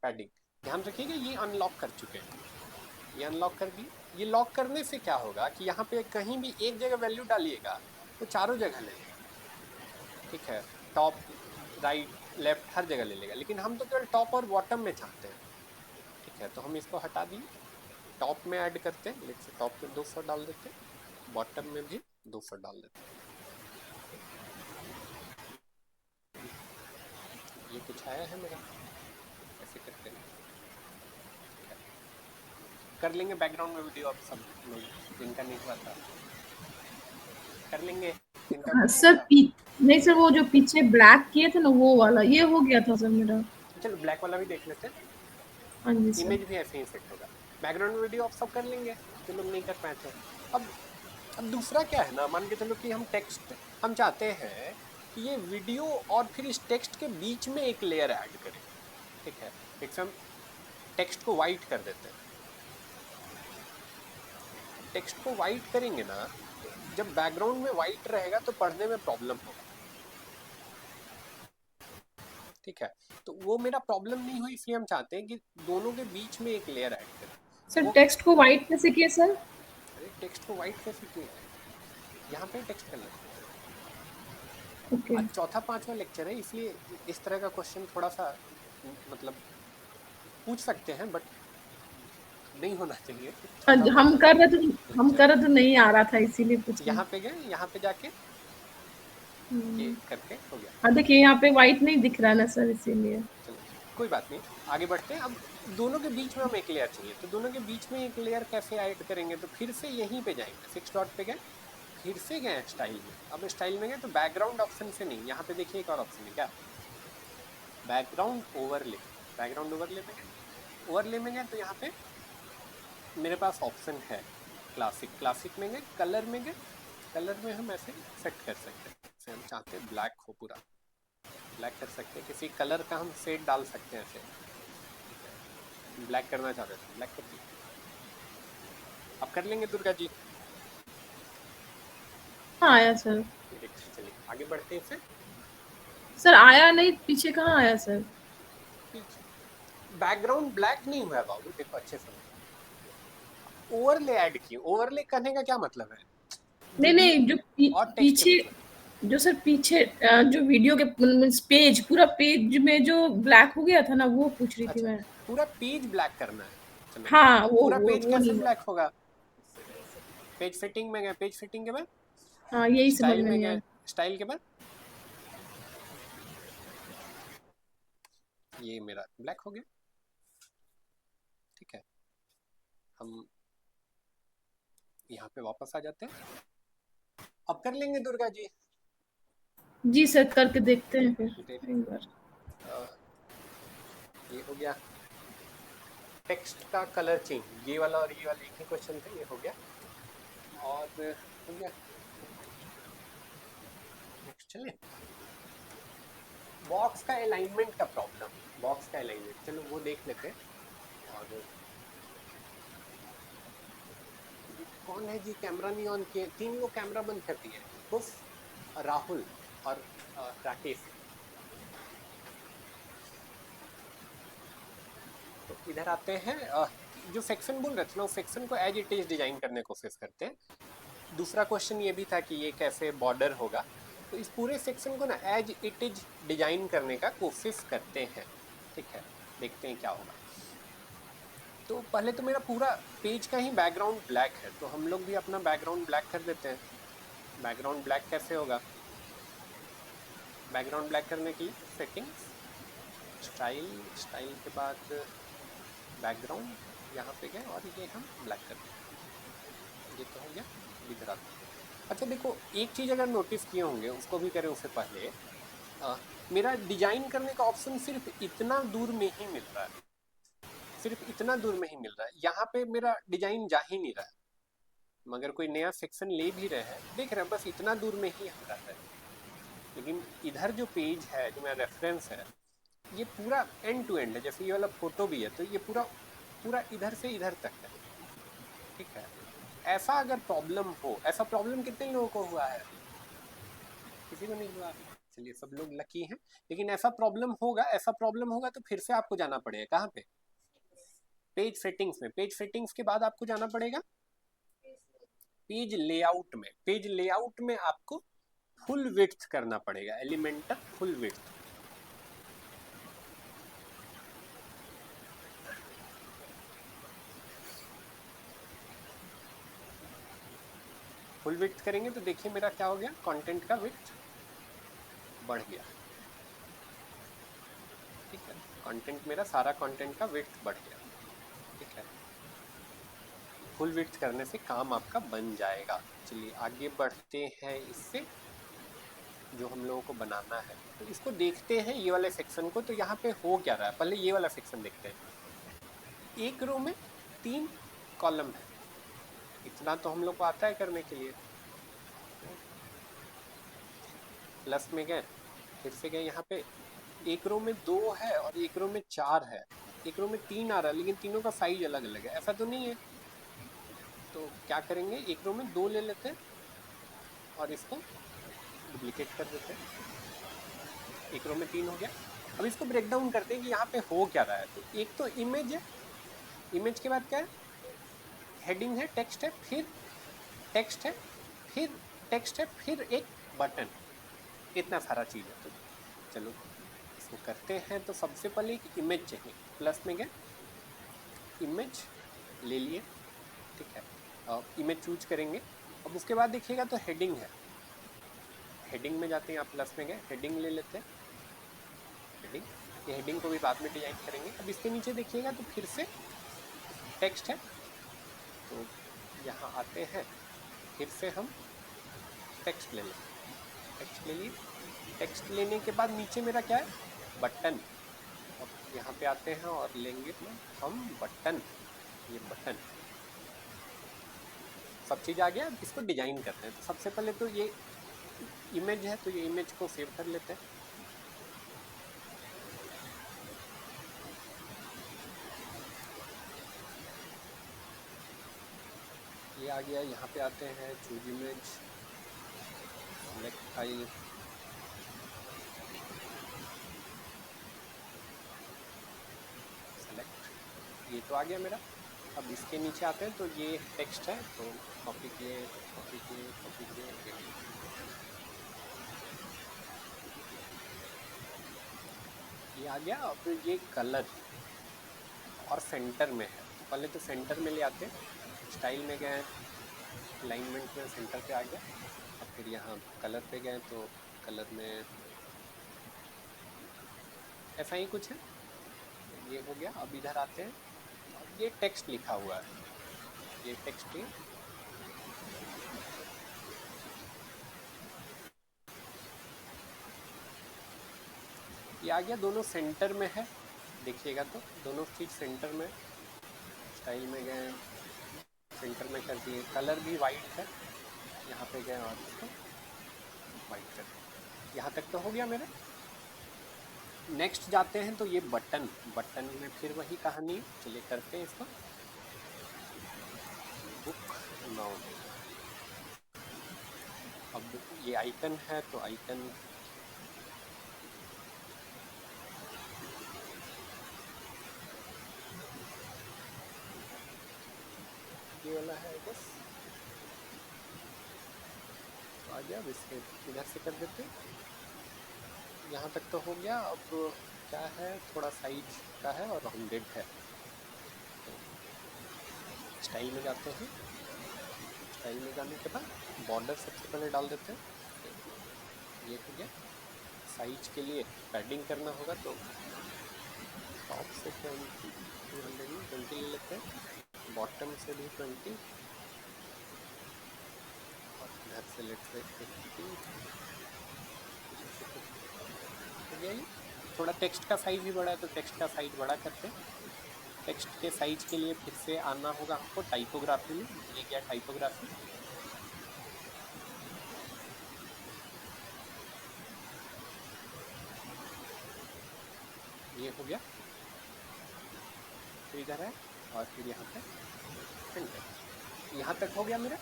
पैडिंग। ध्यान रखिएगा ये अनलॉक कर चुके हैं, ये अनलॉक कर दी। ये लॉक करने से क्या होगा कि यहाँ पे कहीं भी एक जगह वैल्यू डालिएगा तो चारों जगह ले लेगा, ठीक है, टॉप, राइट, लेफ्ट, हर जगह ले लेगा। लेकिन हम तो केवल टॉप और बॉटम में चाहते हैं, ठीक है, तो हम इसको हटा दिए, टॉप में ऐड करते हैं। लेट्स से टॉप में 200 डाल देते हैं, बॉटम में भी 200 डाल देते हैं। ये कुछ आया है मेरा, ऐसे करते हैं, कर लेंगे बैकग्राउंड में वीडियो। आप सब लोग जिनका नहीं हुआ था कर लेंगे, जिनका सर नहीं सर, वो जो पीछे ब्लैक किए थे ना वो वाला, ये हो गया था सर मेरा। चलो ब्लैक वाला भी देख लेते हैं। हाँ जी सर। इमेज भी ऐसे ही सेट होगा। बैकग्राउंड में वीडियो आप सब कर लेंगे जो लोग नहीं कर पाए थे। अब दूसरा क्या है ना, मान के चलो कि हम टेक्स्ट, हम चाहते हैं कि ये वीडियो और फिर इस टेक्स्ट के बीच में एक लेयर ऐड करें, ठीक है। एक हम टेक्स्ट को वाइट कर देते हैं। टेक्स्ट को वाइट करेंगे ना, जब बैकग्राउंड में वाइट रहेगा तो पढ़ने में प्रॉब्लम होगा, ठीक है। तो वो मेरा प्रॉब्लम नहीं हुई, इसलिए हम चाहते हैं कि दोनों के बीच में एक लेयर ऐड करें। सर टेक्स्ट को वाइट कैसे किए सर? अरे टेक्स्ट को वाइट कैसे किए? यहाँ पे टेक्स्ट कलर। ओके। आज चौथा 5वां लेक्चर है, इसलिए इस तरह का क्वेश्चन थोड़ा सा मतलब पूछ सकते हैं, बट नहीं होना चाहिए। हम कर रहे तो नहीं आ रहा था, इसीलिए पूछ। यहाँ पे गए, यहाँ पे जाके ये करके हो गया। हाँ देखिए यहाँ पे वाइट नहीं दिख रहा ना सर, इसीलिए। चलो कोई बात नहीं, आगे बढ़ते हैं। अब दोनों के बीच में हम एक लेयर चाहिए, तो दोनों के बीच में एक लेयर कैसे ऐड करेंगे? तो फिर से यहीं पे जाएंगे, फिक्स डॉट पे गए, फिर से गए स्टाइल में। अब स्टाइल में गए तो बैकग्राउंड ऑप्शन से नहीं, यहाँ पे देखिए एक और ऑप्शन है, क्या? Background overlay. बैकग्राउंड ओवरले में गए, ओवरले में गए तो यहाँ पे मेरे पास ऑप्शन है क्लासिक। क्लासिक में गए, कलर में गए, कलर में हम ऐसे सेट कर सकते हैं। जैसे हम चाहते हैं ब्लैक हो, पूरा ब्लैक कर सकते हैं, किसी कलर का हम शेड डाल सकते हैं ऐसे, ब्लैक करना चाहते हैं ब्लैक कर दिए। अब कर लेंगे दुर्गा जी। हाँ आया सर। चलिए आगे बढ़ते हैं फिर। सर आया नहीं, पीछे कहाँ आया सर? बैकग्राउंड ब्लैक नहीं हुआ बाबू, देखो अच्छे से, ओवरले ऐड किए। ओवरले करने का क्या मतलब है? नहीं वीडियो नहीं, जो और टेक्स्ट के पीछे, मतलब। जो सर पीछे जो वीडियो के पेज, पूरा पेज में जो ब्लैक हो गया था ना, वो पूछ रही थी अच्छा, मैं। पूरा पेज ब्लैक करना है? अच्छा मैं हाँ पूरा पेज वो कैसे नहीं हुआ। ब्लैक होगा? पेज फिटिंग में गए, पेज फिटिंग के बाद हाँ यही समझ स्टाइल में में नहीं गए, आया। स्टाइल के बाद ये मेरा ब्लैक हो गया। ठीक है, हम यहाँ पे वापस आ जाते हैं। अब कर लेंगे दुर्गा जी। जी सर, करके देखते हैं फिर देख, एक बार। ये हो गया टेक्स्ट का कलर चेंज, ये वाला और ये वाला एक ही क्वेश्चन था, ये हो गया। और हो गया, नेक्स्ट चले। बॉक्स का अलाइनमेंट का प्रॉब्लम, बॉक्स का अलाइनमेंट, चलो वो देख लेते हैं। और कौन है जी कैमरा नहीं ऑन किए? 3 लोग कैमरा बंद कर दिए, उफ, राहुल और राकेश। तो इधर आते हैं, जो सेक्शन बोल रहे थे ना, उस सेक्शन को एज इट इज डिजाइन करने की कोशिश करते हैं। दूसरा क्वेश्चन ये भी था कि ये कैसे बॉर्डर होगा, तो इस पूरे सेक्शन को ना एज इट इज डिजाइन करने का कोशिश करते हैं। ठीक है, देखते हैं क्या होगा। तो पहले तो मेरा पूरा पेज का ही बैकग्राउंड ब्लैक है, तो हम लोग भी अपना बैकग्राउंड ब्लैक कर देते हैं। बैकग्राउंड ब्लैक कैसे होगा? बैकग्राउंड ब्लैक करने के लिए सेटिंग्स, स्टाइल, स्टाइल के बाद बैकग्राउंड, यहाँ पे गए और ये हम ब्लैक कर दें। ये तो हो गया, इधर आते हैं। अच्छा देखो, एक चीज़ अगर नोटिस किए होंगे, उसको भी करें उससे पहले, मेरा डिजाइन करने का ऑप्शन सिर्फ इतना दूर में ही मिल रहा है, सिर्फ इतना दूर में ही मिल रहा है। यहाँ पे मेरा डिजाइन जा ही नहीं रहा है, मगर कोई नया सेक्शन ले भी रहे हैं, देख रहे हैं बस इतना दूर में ही हम रह रहे हैं। लेकिन इधर जो पेज है, जो मेरा रेफरेंस है, ये पूरा एंड टू एंड है। जैसे ये वाला फोटो भी है, तो ये पूरा पूरा इधर से इधर तक है। ठीक है, ऐसा अगर प्रॉब्लम हो, ऐसा प्रॉब्लम कितने लोगों को हुआ है? किसी को नहीं हुआ? चलिए सब लोग लकी हैं। लेकिन ऐसा प्रॉब्लम होगा, ऐसा प्रॉब्लम होगा तो फिर से आपको जाना पड़ेगा कहाँ पे? पेज सेटिंग्स में। पेज सेटिंग्स के बाद आपको जाना पड़ेगा पेज लेआउट में। पेज लेआउट में आपको फुल विड्थ करना पड़ेगा, elemental full width. Full width करेंगे तो देखिए मेरा क्या हो गया, कंटेंट का विड्थ बढ़ गया। ठीक है, कंटेंट, मेरा सारा कंटेंट का विड्थ बढ़ गया। ठीक है, फुल विड्थ करने से काम आपका बन जाएगा। चलिए आगे बढ़ते हैं इससे, जो हम लोगों को बनाना है तो इसको देखते हैं, ये वाले सेक्शन को। तो यहाँ पे हो क्या रहा है, पहले ये वाला सेक्शन देखते हैं। एक रो में 3 कॉलम है, इतना तो हम लोग को आता है करने के लिए। प्लस में गए, फिर से गए, यहाँ पे एक रो में 2 है और एक रो में 4 है, एक रो में 3 आ रहा है, लेकिन तीनों का साइज अलग अलग है, ऐसा तो नहीं है। तो क्या करेंगे, एक रो में 2 ले लेते हैं और इसको डुप्लीकेट कर देते हैं। एक रो में 3 हो गया। अब इसको ब्रेक डाउन करते हैं कि यहाँ पे हो क्या रहा है। तो एक तो इमेज है, इमेज के बाद क्या है, हेडिंग है, टेक्स्ट है, फिर टेक्स्ट है, फिर टेक्स्ट है, फिर एक बटन, इतना सारा चीज़ है। तो चलो इसको करते हैं। तो सबसे पहले एक इमेज चाहिए, प्लस में गए, इमेज ले लिए। ठीक है, इमेज चूज करेंगे। अब उसके बाद देखिएगा तो हेडिंग है, हेडिंग में जाते हैं, आप प्लस में गए, हेडिंग ले लेते हैं, हेडिंग। ये हेडिंग को भी बाद में डिजाइन करेंगे। अब इसके नीचे देखिएगा तो फिर से टेक्स्ट है, तो यहाँ आते हैं, फिर से हम टेक्स्ट ले लें, टेक्स्ट ले लिए। टेक्स्ट लेने के बाद नीचे मेरा क्या है, बटन। अब यहाँ पे आते हैं और लेंगे हम बटन, ये बटन सब चीज़ आ गया। अब इसको डिजाइन करते हैं। तो सबसे पहले तो ये इमेज है, तो ये इमेज को सेव कर लेते हैं। ये आ गया। यहाँ पे आते हैं, choose image, select file, select, ये तो आ गया मेरा। अब इसके नीचे आते हैं, तो ये टेक्स्ट है, तो कॉपी किए, कॉपी किए, कॉपी किए, ये आ गया। अब ये कलर और सेंटर में है, तो पहले तो सेंटर में ले आते हैं, स्टाइल में गए, अलाइनमेंट में सेंटर पे आ गया। अब फिर यहाँ कलर पे गए, तो कलर में ऐसा ही कुछ है, ये हो गया। अब इधर आते हैं, ये टेक्स्ट लिखा हुआ है, ये टेक्स्ट है, ये आ गया। दोनों सेंटर में है, देखिएगा तो दोनों चीज़ सेंटर में। स्टाइल में गए, सेंटर में कर दिए, कलर भी वाइट है, यहाँ पे गए और इसको वाइट कर दिया। यहाँ तक तो हो गया मेरा। नेक्स्ट जाते हैं, तो ये बटन, बटन में फिर वही कहानी है। चलिए करते हैं इसको, बुक नाउ। अब ये आइकन है, तो आइकन ये वाला है, बस तो आ गया। अब इसके इधर से कर देते हैं, यहाँ तक तो हो गया। अब क्या है, थोड़ा साइज का है और राउंडेड है, तो स्टाइल में जाते हैं। स्टाइल में जाने के बाद बॉर्डर सबसे पहले डाल देते हैं, ये हो गया। साइज के लिए पैडिंग करना होगा, तो टॉप से 220 ले लेते हैं, बॉटम से भी 20 और इधर से लेट से 50 हो गया। ये थोड़ा टेक्स्ट का साइज भी बड़ा है, तो टेक्स्ट का साइज बड़ा करते हैं। टेक्स्ट के साइज के लिए फिर से आना होगा हमको टाइपोग्राफी में, ये क्या टाइपोग्राफी, ये हो गया। फिर इधर है और फिर यहाँ पे सेंटर, यहाँ तक हो गया मेरा,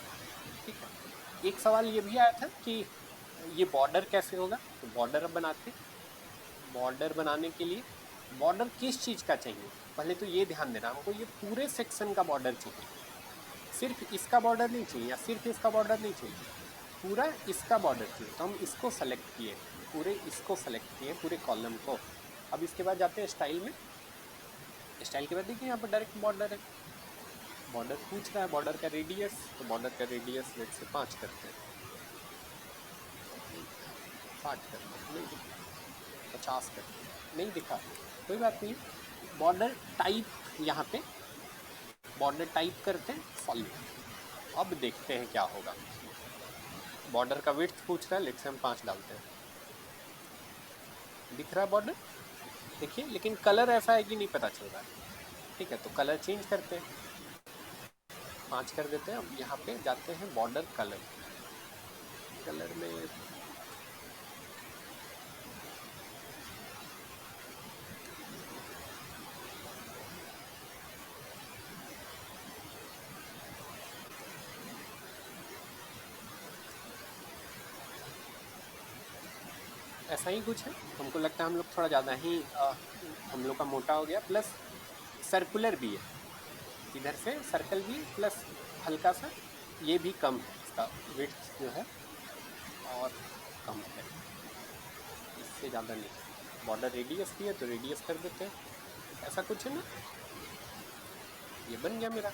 ठीक है। एक सवाल ये भी आया था कि ये बॉर्डर कैसे होगा, तो बॉर्डर अब बनाते हैं। बॉर्डर बनाने के लिए बॉर्डर किस चीज़ का चाहिए, पहले तो ये ध्यान देना हमको, ये पूरे सेक्शन का बॉर्डर चाहिए, सिर्फ इसका बॉर्डर नहीं चाहिए या सिर्फ इसका बॉर्डर नहीं चाहिए, पूरा इसका बॉर्डर चाहिए। तो हम इसको सेलेक्ट किए, पूरे इसको सेलेक्ट किए, पूरे कॉलम को। अब इसके बाद जाते हैं स्टाइल में। स्टाइल के बाद देखिए यहाँ पर डायरेक्ट बॉर्डर है, बॉर्डर पूछ रहा है, बॉर्डर का रेडियस, तो बॉर्डर का रेडियस वेट से 5 करते हैं, 60 करते हैं, नहीं दिखा, 50 करते हैं, नहीं दिखा, कोई बात नहीं। बॉर्डर टाइप, यहाँ पे बॉर्डर टाइप करते हैं सॉलिड। अब देखते हैं क्या होगा। बॉर्डर का विड्थ पूछ रहा है, लेट से हम 5 डालते हैं, दिख रहा है बॉर्डर, देखिए, लेकिन कलर ऐसा है कि नहीं पता चल रहा है, ठीक है। तो कलर चेंज करते हैं, 5 कर देते हैं। अब यहाँ पे जाते हैं बॉर्डर कलर, कलर में ऐसा ही कुछ है, हमको लगता है हम लोग थोड़ा ज़्यादा ही हम लोग का मोटा हो गया, प्लस सर्कुलर भी है, इधर से सर्कल भी, प्लस हल्का सा ये भी कम है, इसका विड्थ जो है और कम है, इससे ज़्यादा नहीं। बॉर्डर रेडियस भी है, तो रेडियस कर देते हैं, ऐसा कुछ है ना। ये बन गया मेरा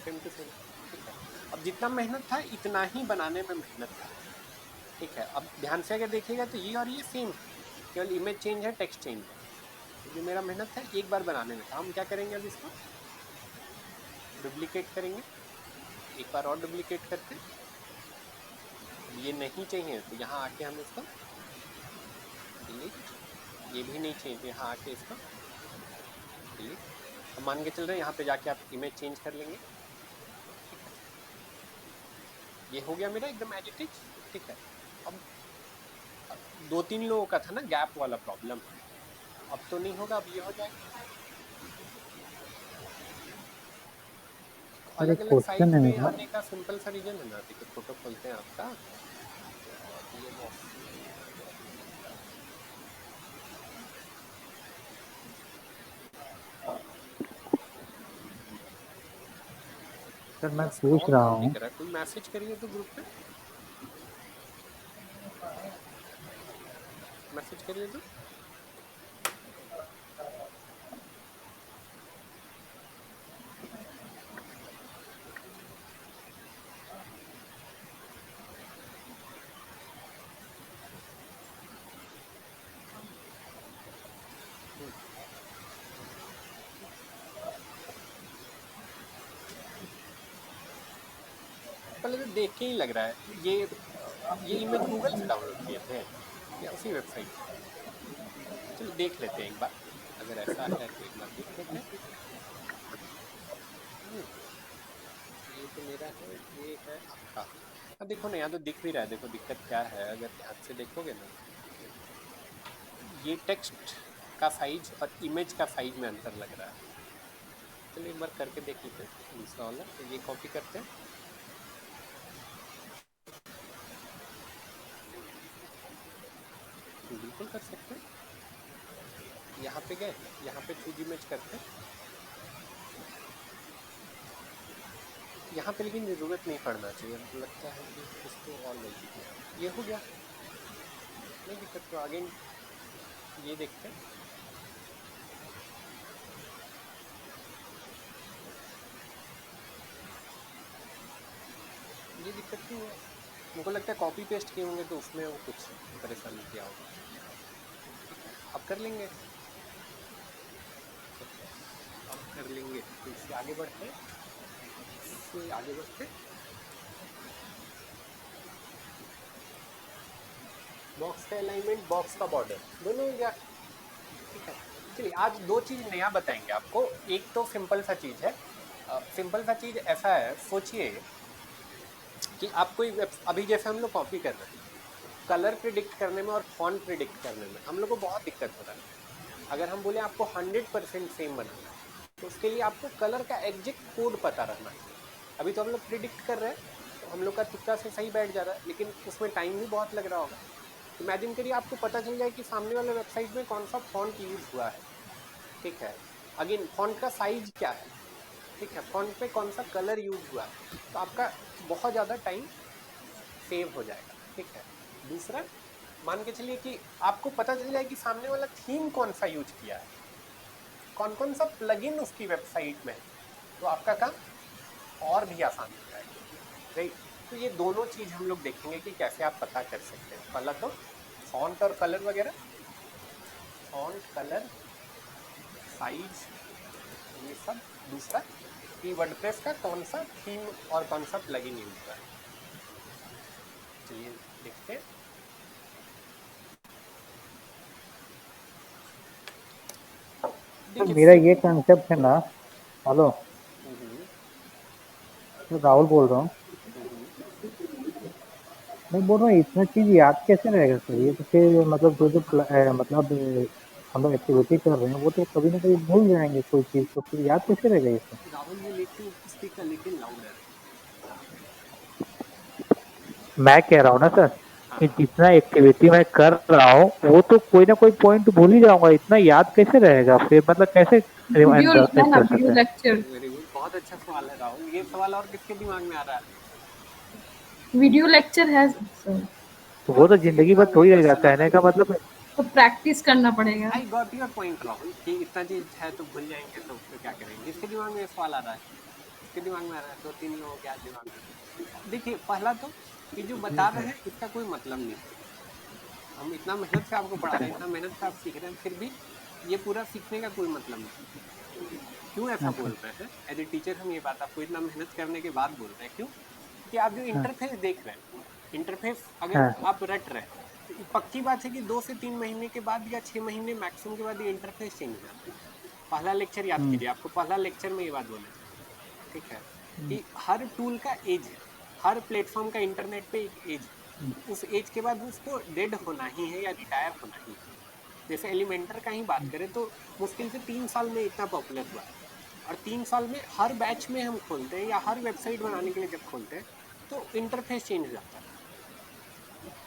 सेम टू सेम, ठीक है। अब जितना मेहनत था इतना ही बनाने में मेहनत था, ठीक है। अब ध्यान से अगर देखिएगा तो ये और ये सेम है, केवल इमेज चेंज है, टेक्स्ट चेंज है। जो मेरा मेहनत है एक बार बनाने में था, हम क्या करेंगे अब इसको डुप्लीकेट करेंगे, एक बार और डुप्लीकेट करते हैं। ये नहीं चाहिए तो यहाँ आके हम इसको डिलीट, ये भी नहीं चाहिए तो यहाँ आके इसको डिलीट। अब मान के चल रहे हैं यहाँ पे जाके आप इमेज चेंज कर लेंगे, ठीक है। ये हो गया मेरा एकदम एज इट इज, ठीक है। अब 2-3 लोगों का था ना गैप वाला प्रॉब्लम, अब तो नहीं होगा, अब ये हो जाएगा। सर अलग एक अलग क्वेश्चन साइज है में मेरा। आने का सिंपल सा रीजन है ना, देखिए फोटो खोलते हैं आपका, और ये वो सर मैं पूछ स्क्रॉल रहा क्यों नहीं हूँ, कर रहा, कोई मैसेज करिए तो ग्रुप में, मैसेज करिए तो। पहले तो देख के ही लग रहा है ये इमेज गूगल से डाउनलोड किए थे या उसी वेबसाइट से। चलो देख लेते हैं एक बार, अगर ऐसा है तो एक बार देख लेते हैं। ये तो मेरा है, ये है आपका। अब देखो ना, यहाँ तो दिख भी रहा है, देखो दिक्कत क्या है, अगर ध्यान से देखोगे ना, ये टेक्स्ट का साइज और इमेज का साइज में अंतर लग रहा है। चलिए एक बार करके देख लेते हैं दूसरा वाला। तो ये कॉपी करते हैं, बिल्कुल कर सकते हैं। यहाँ पे गए, यहाँ पे चूज इमेज करते हैं, यहाँ पे लेकिन ज़रूरत नहीं पड़ना चाहिए, हमको लगता है कि इसको और गलती किया। ये हो गया, नहीं दिक्कत तो आगे ये देखते हैं। ये दिक्कत क्यों है, मुझको लगता है कॉपी पेस्ट किए होंगे तो उसमें वो कुछ परेशानी किया होगा। अब कर लेंगे, अब कर लेंगे, तो इससे आगे बढ़ते हैं, इससे आगे बढ़ते हैं। बॉक्स का अलाइनमेंट, बॉक्स का बॉर्डर, दोनों हो गया, ठीक है। चलिए आज 2 चीज़ नया बताएंगे आपको। एक तो सिंपल सा चीज़ है, सिंपल सा चीज़ ऐसा है, सोचिए कि आप कोई अभी जैसे हम लोग कॉपी कर रहे हैं, कलर प्रिडिक्ट करने में और फॉन्ट प्रिडिक्ट करने में हम लोग को बहुत दिक्कत हो रहा है। अगर हम बोले आपको 100% सेम बनाना है तो उसके लिए आपको कलर का एग्जैक्ट कोड पता रहना है। अभी तो हम लोग प्रिडिक्ट कर रहे हैं तो हम लोग का तुक्का से सही बैठ जा रहा है, लेकिन उसमें टाइम भी बहुत लग रहा होगा। इमेजिन करिए आपको पता चल जाए कि सामने वाले वेबसाइट में कौन सा फॉन्ट यूज हुआ है, ठीक है। अगेन फॉन्ट का साइज क्या है, ठीक है, फॉन्ट पे कौन सा कलर यूज हुआ है, तो आपका बहुत ज़्यादा टाइम सेव हो जाएगा, ठीक है। दूसरा, मान के चलिए कि आपको पता चल जाए कि सामने वाला थीम कौन सा यूज किया है, कौन कौन सा प्लगइन उसकी वेबसाइट में है, तो आपका काम और भी आसान हो जाएगा, राइट। तो ये दोनों चीज़ हम लोग देखेंगे कि कैसे आप पता कर सकते हैं। पहला तो फॉन्ट और कलर वगैरह, फॉन्ट, कलर, साइज, ये सब। दूसरा कि वर्डप्रेस का कौन सा थीम और कौन सा प्लगइन यूज हुआ है। चलिए देखते हैं। तो मेरा ये कंसेप्ट है ना। हेलो, मैं राहुल बोल रहा हूँ। मैं बोल रहा हूँ इतना चीज़ याद कैसे रहेगा सर? ये तो फिर मतलब मतलब हम लोग एक्टिविटी कर रहे हैं वो तो कभी ना कभी भूल जाएंगे कोई चीज़, तो फिर याद कैसे रहेगा ये सब? राहुल ये लिटिल स्पीकर लिटिल लाउडर। मैं कह रहा हूँ ना सर हाँ कि जितना एक्टिविटी मैं कर रहा हूँ वो तो कोई ना कोई पॉइंट भूल ही जाऊंगा, इतना याद कैसे रहेगा फिर? मतलब कैसे वीडियो रिमाइंड है ना, कर वीडियो सकते हैं? लेक्चर। वेरी गुड, बहुत अच्छा सवाल है राहुल। ये सवाल और किसके दिमाग में आ रहा है? वीडियो लेक्चर है सर, तो वो तो किसी के जिंदगी भर दिमाग में थोड़ी ये रहेगा, क्वेश्चन आ रहा कहने का मतलब। तो प्रैक्टिस करना पड़ेगा। है? I got your point Rahul कि इतना चीज है तो भूल जाएंगे तो फिर क्या करेंगे। जिसके दिमाग में ये सवाल आ रहा है, इसके दिमाग में आ रहा है, 2-3 लोगों के दिमाग में। देखिए पहला तो ये जो बता रहे हैं इसका कोई मतलब नहीं। हम इतना मेहनत से आपको पढ़ा रहे हैं, इतना मेहनत से आप सीख रहे हैं, फिर भी ये पूरा सीखने का कोई मतलब नहीं। क्यों ऐसा अच्छा। बोल रहे हैं? एज ए टीचर हम ये बात आपको इतना मेहनत करने के बाद बोल रहे हैं। क्यों? कि आप जो हाँ इंटरफेस देख रहे हैं, इंटरफेस अगर हाँ आप रट रहे हैं तो ये पक्की बात है कि 2 से 3 महीने के बाद या 6 महीने मैक्सिमम के बाद ये इंटरफेस चेंज हो जाता है। पहला लेक्चर याद हम्म, कीजिए, आपको पहला लेक्चर में ये बात बोले थे, ठीक है, हम्म, कि हर टूल का एज है, हर प्लेटफॉर्म का इंटरनेट पे एक एज हम्म, है। उस एज के बाद उसको डेड होना ही है या रिटायर होना ही है। जैसे एलिमेंटर का ही बात करें तो मुश्किल से 3 साल में इतना पॉपुलर हुआ है, और 3 साल में हर बैच में हम खोलते हैं या हर वेबसाइट बनाने के लिए जब खोलते हैं तो इंटरफेस चेंज हो जाता है।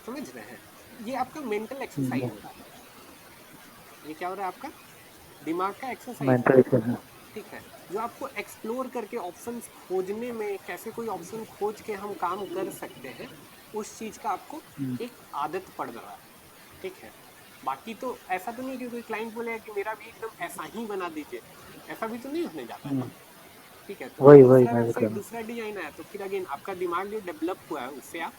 समझ रहे हैं? ये आपका मेंटल एक्सरसाइज हम्म, हो रहा है। ये क्या हो रहा है? आपका दिमाग का एक्सरसाइज हो मेंटल रहा है। एक्सरसाइज। ठीक है, जो आपको एक्सप्लोर करके ऑप्शंस खोजने में, कैसे कोई ऑप्शन खोज के हम काम कर सकते हैं, उस चीज का आपको हम्म, एक आदत पड़ रहा है। ठीक है, बाकी तो ऐसा तो नहीं कि कोई क्लाइंट बोलेगा कि मेरा भी एकदम ऐसा ही बना दीजिए, ऐसा भी तो नहीं होने जा रहा है। हम्म, ठीक है, तो वही वही दूसरा मैं भी वेबसाइट, कर। दूसरा डिजाइन आया तो फिर अगेन आपका दिमाग जो डेवलप हुआ है उससे आप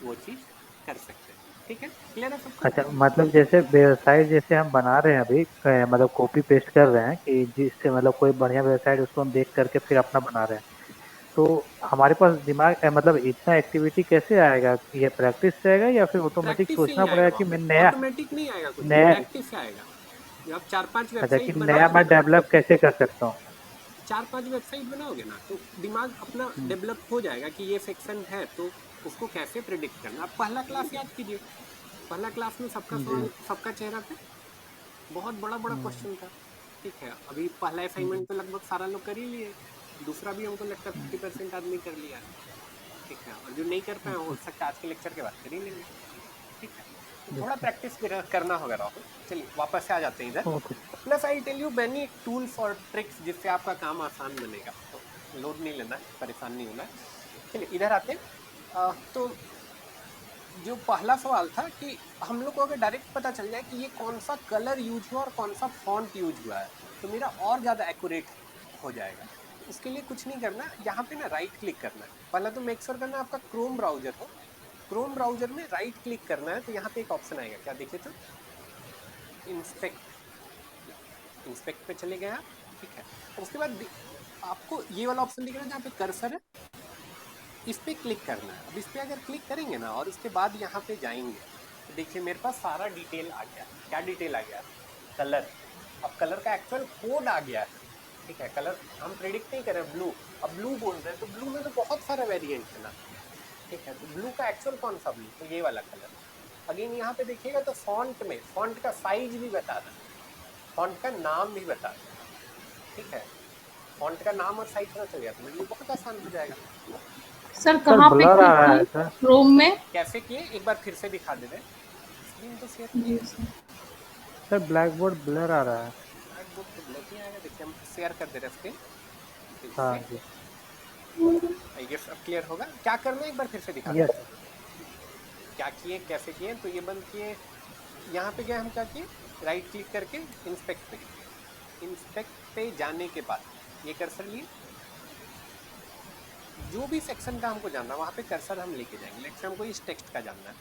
वो चीज कर सकते हैं। ठीक है, क्लियर है सबको? अच्छा, मतलब जैसे वेबसाइट जैसे हम बना रहे हैं अभी, मतलब कॉपी पेस्ट कर रहे हैं कि जिससे मतलब कोई बढ़िया वेबसाइट उसको हम देख करके फिर अपना बना रहे हैं, तो हमारे पास दिमाग मतलब इतना एक्टिविटी कैसे आएगा? ये प्रैक्टिस से आएगा या फिर ऑटोमेटिक प्रैक्टिस से ही सोचना आएगा पड़ेगा वहाँ कि पे, मैं नया ऑटोमेटिक नहीं आएगा कुछ भी, नया प्रैक्टिस से आएगा। जब आप 4-5 अच्छा, कि वेबसाइट नया बनाओगे मैं ना, डेवलप कैसे कर सकता हूँ? 4-5 वेबसाइट बनाओगे ना तो दिमाग अपना हम्म, डेवलप हो जाएगा कि ये सेक्शन है तो उसको कैसे प्रिडिक्ट करना। आप पहला क्लास याद कीजिए, पहला क्लास में सबका जी। सवाल, सबका चेहरा पे बहुत बड़ा बड़ा हम्म, क्वेश्चन था। ठीक है, अभी पहला हम्म, असाइनमेंट तो लगभग सारा लोग कर ही लिए, दूसरा भी हमको लगता है 50% आदमी कर लिया है। ठीक है, और जो नहीं कर पाए हो सकता है आज के लेक्चर के बाद कर ही लेंगे। ठीक है, तो थोड़ा अच्छा, प्रैक्टिस करना होगा राहुल। चलिए वापस से आ जाते हैं इधर। Okay. Plus I tell you many tools और ट्रिक्स जिससे आपका काम आसान बनेगा, तो लोड नहीं लेना है, परेशान नहीं होना है। चलिए इधर आते हैं। तो जो पहला सवाल था कि हम लोग को अगर डायरेक्ट पता चल जाए कि ये कौन सा कलर यूज हुआ और कौन सा फॉन्ट यूज हुआ है तो मेरा और ज़्यादा एक्यूरेट हो जाएगा। तो उसके लिए कुछ नहीं करना, यहाँ पे ना राइट क्लिक करना है। पहला तो मेक श्योर करना आपका क्रोम ब्राउजर हो, क्रोम ब्राउजर में राइट क्लिक करना है तो यहाँ पे एक ऑप्शन आएगा, क्या देखिए तो, इंस्पेक्ट। इंस्पेक्ट पे चले गए आप। ठीक है, उसके बाद आपको ये वाला ऑप्शन दिख रहा है जहाँ पे कर्सर है, इस पे क्लिक करना है। अब इस पे अगर क्लिक करेंगे ना और उसके बाद यहाँ पे जाएंगे तो देखिए मेरे पास सारा डिटेल आ गया। क्या डिटेल आ गया? कलर। अब कलर का एक्चुअल कोड आ गया है। ठीक है, कलर हम प्रेडिक्ट नहीं कर रहे ब्लू, अब ब्लू बोल रहे हैं तो ब्लू में तो बहुत सारा वेरिएंट है ना। ठीक है, तो ब्लू का एक्चुअल कौन सा ब्लू? तो ये वाला कलर। अगेन यहाँ पे देखिएगा तो फॉन्ट में फॉन्ट का साइज भी बता रहा है, फॉन्ट का नाम भी बता रहा है। ठीक है, फॉन्ट का नाम और साइज पता चल गया तो मेरे लिए बहुत आसान हो जाएगा। सर सर कहाँ पे ब्लर आ क्लिक रहा है किए? सर। क्रोम में? कैसे किए एक बार फिर से दिखा दे रहे, स्क्रीन तो शेयर किए जी हैं। Sir. Sir black board blur आ रहा है। ब्लैक बोर्ड तो ब्लैक ही आएगा, देखिए हम शेयर कर दे रहे स्क्रीन फिर हाँ से। जी। आई गेस अब क्लियर होगा। क्या करना है एक बार फिर से दिखा यस। देते हैं, क्या किए कैसे किए। तो ये बंद किए, यहाँ पे गए, हम क्या किए, राइट क्लिक करके इंस्पेक्ट पे किए। इंस्पेक्ट पे जाने के बाद ये कर्सर लिए, जो भी सेक्शन का हमको जानना है वहाँ पे कर्सर हम लेके जाएंगे। लेक्चर हमको इस टेक्स्ट का जानना है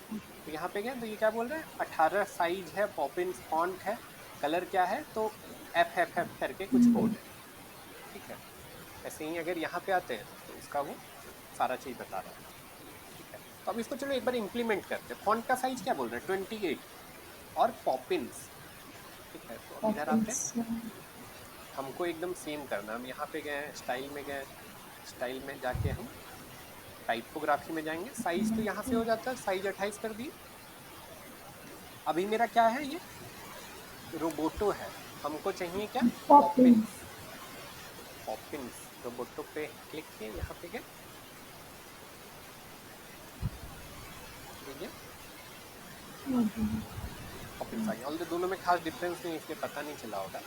तो यहाँ पे गए तो ये क्या बोल रहा है, 18 साइज है, पॉपिन फॉन्ट है, कलर क्या है, तो एफ एफ एफ करके कुछ कोड है। ठीक है, ऐसे ही अगर यहाँ पे आते हैं तो उसका वो सारा चीज़ बता रहा है। ठीक है, तो अब इसको चलो एक बार इम्प्लीमेंट करते हैं। फॉन्ट का साइज क्या बोल रहे हैं, 28 और पॉपिन्स। ठीक है, तो अब इधर आते हैं, हमको एकदम सेम करना। हम यहाँ पे गए, स्टाइल में गए, स्टाइल में जाके हम टाइपोग्राफी में जाएंगे। साइज तो यहाँ से हो जाता है, साइज 28 कर दिए। अभी मेरा क्या है, ये रोबोटो है, हमको चाहिए क्या, पॉपिंग। पॉपिन्स। पॉपिन्स रोबोटो पे क्लिक किए, यहाँ पे गए, ठीक है, पॉपिन्स आ गया। ऑल दोनों में खास डिफरेंस नहीं इसलिए पता नहीं चला होगा,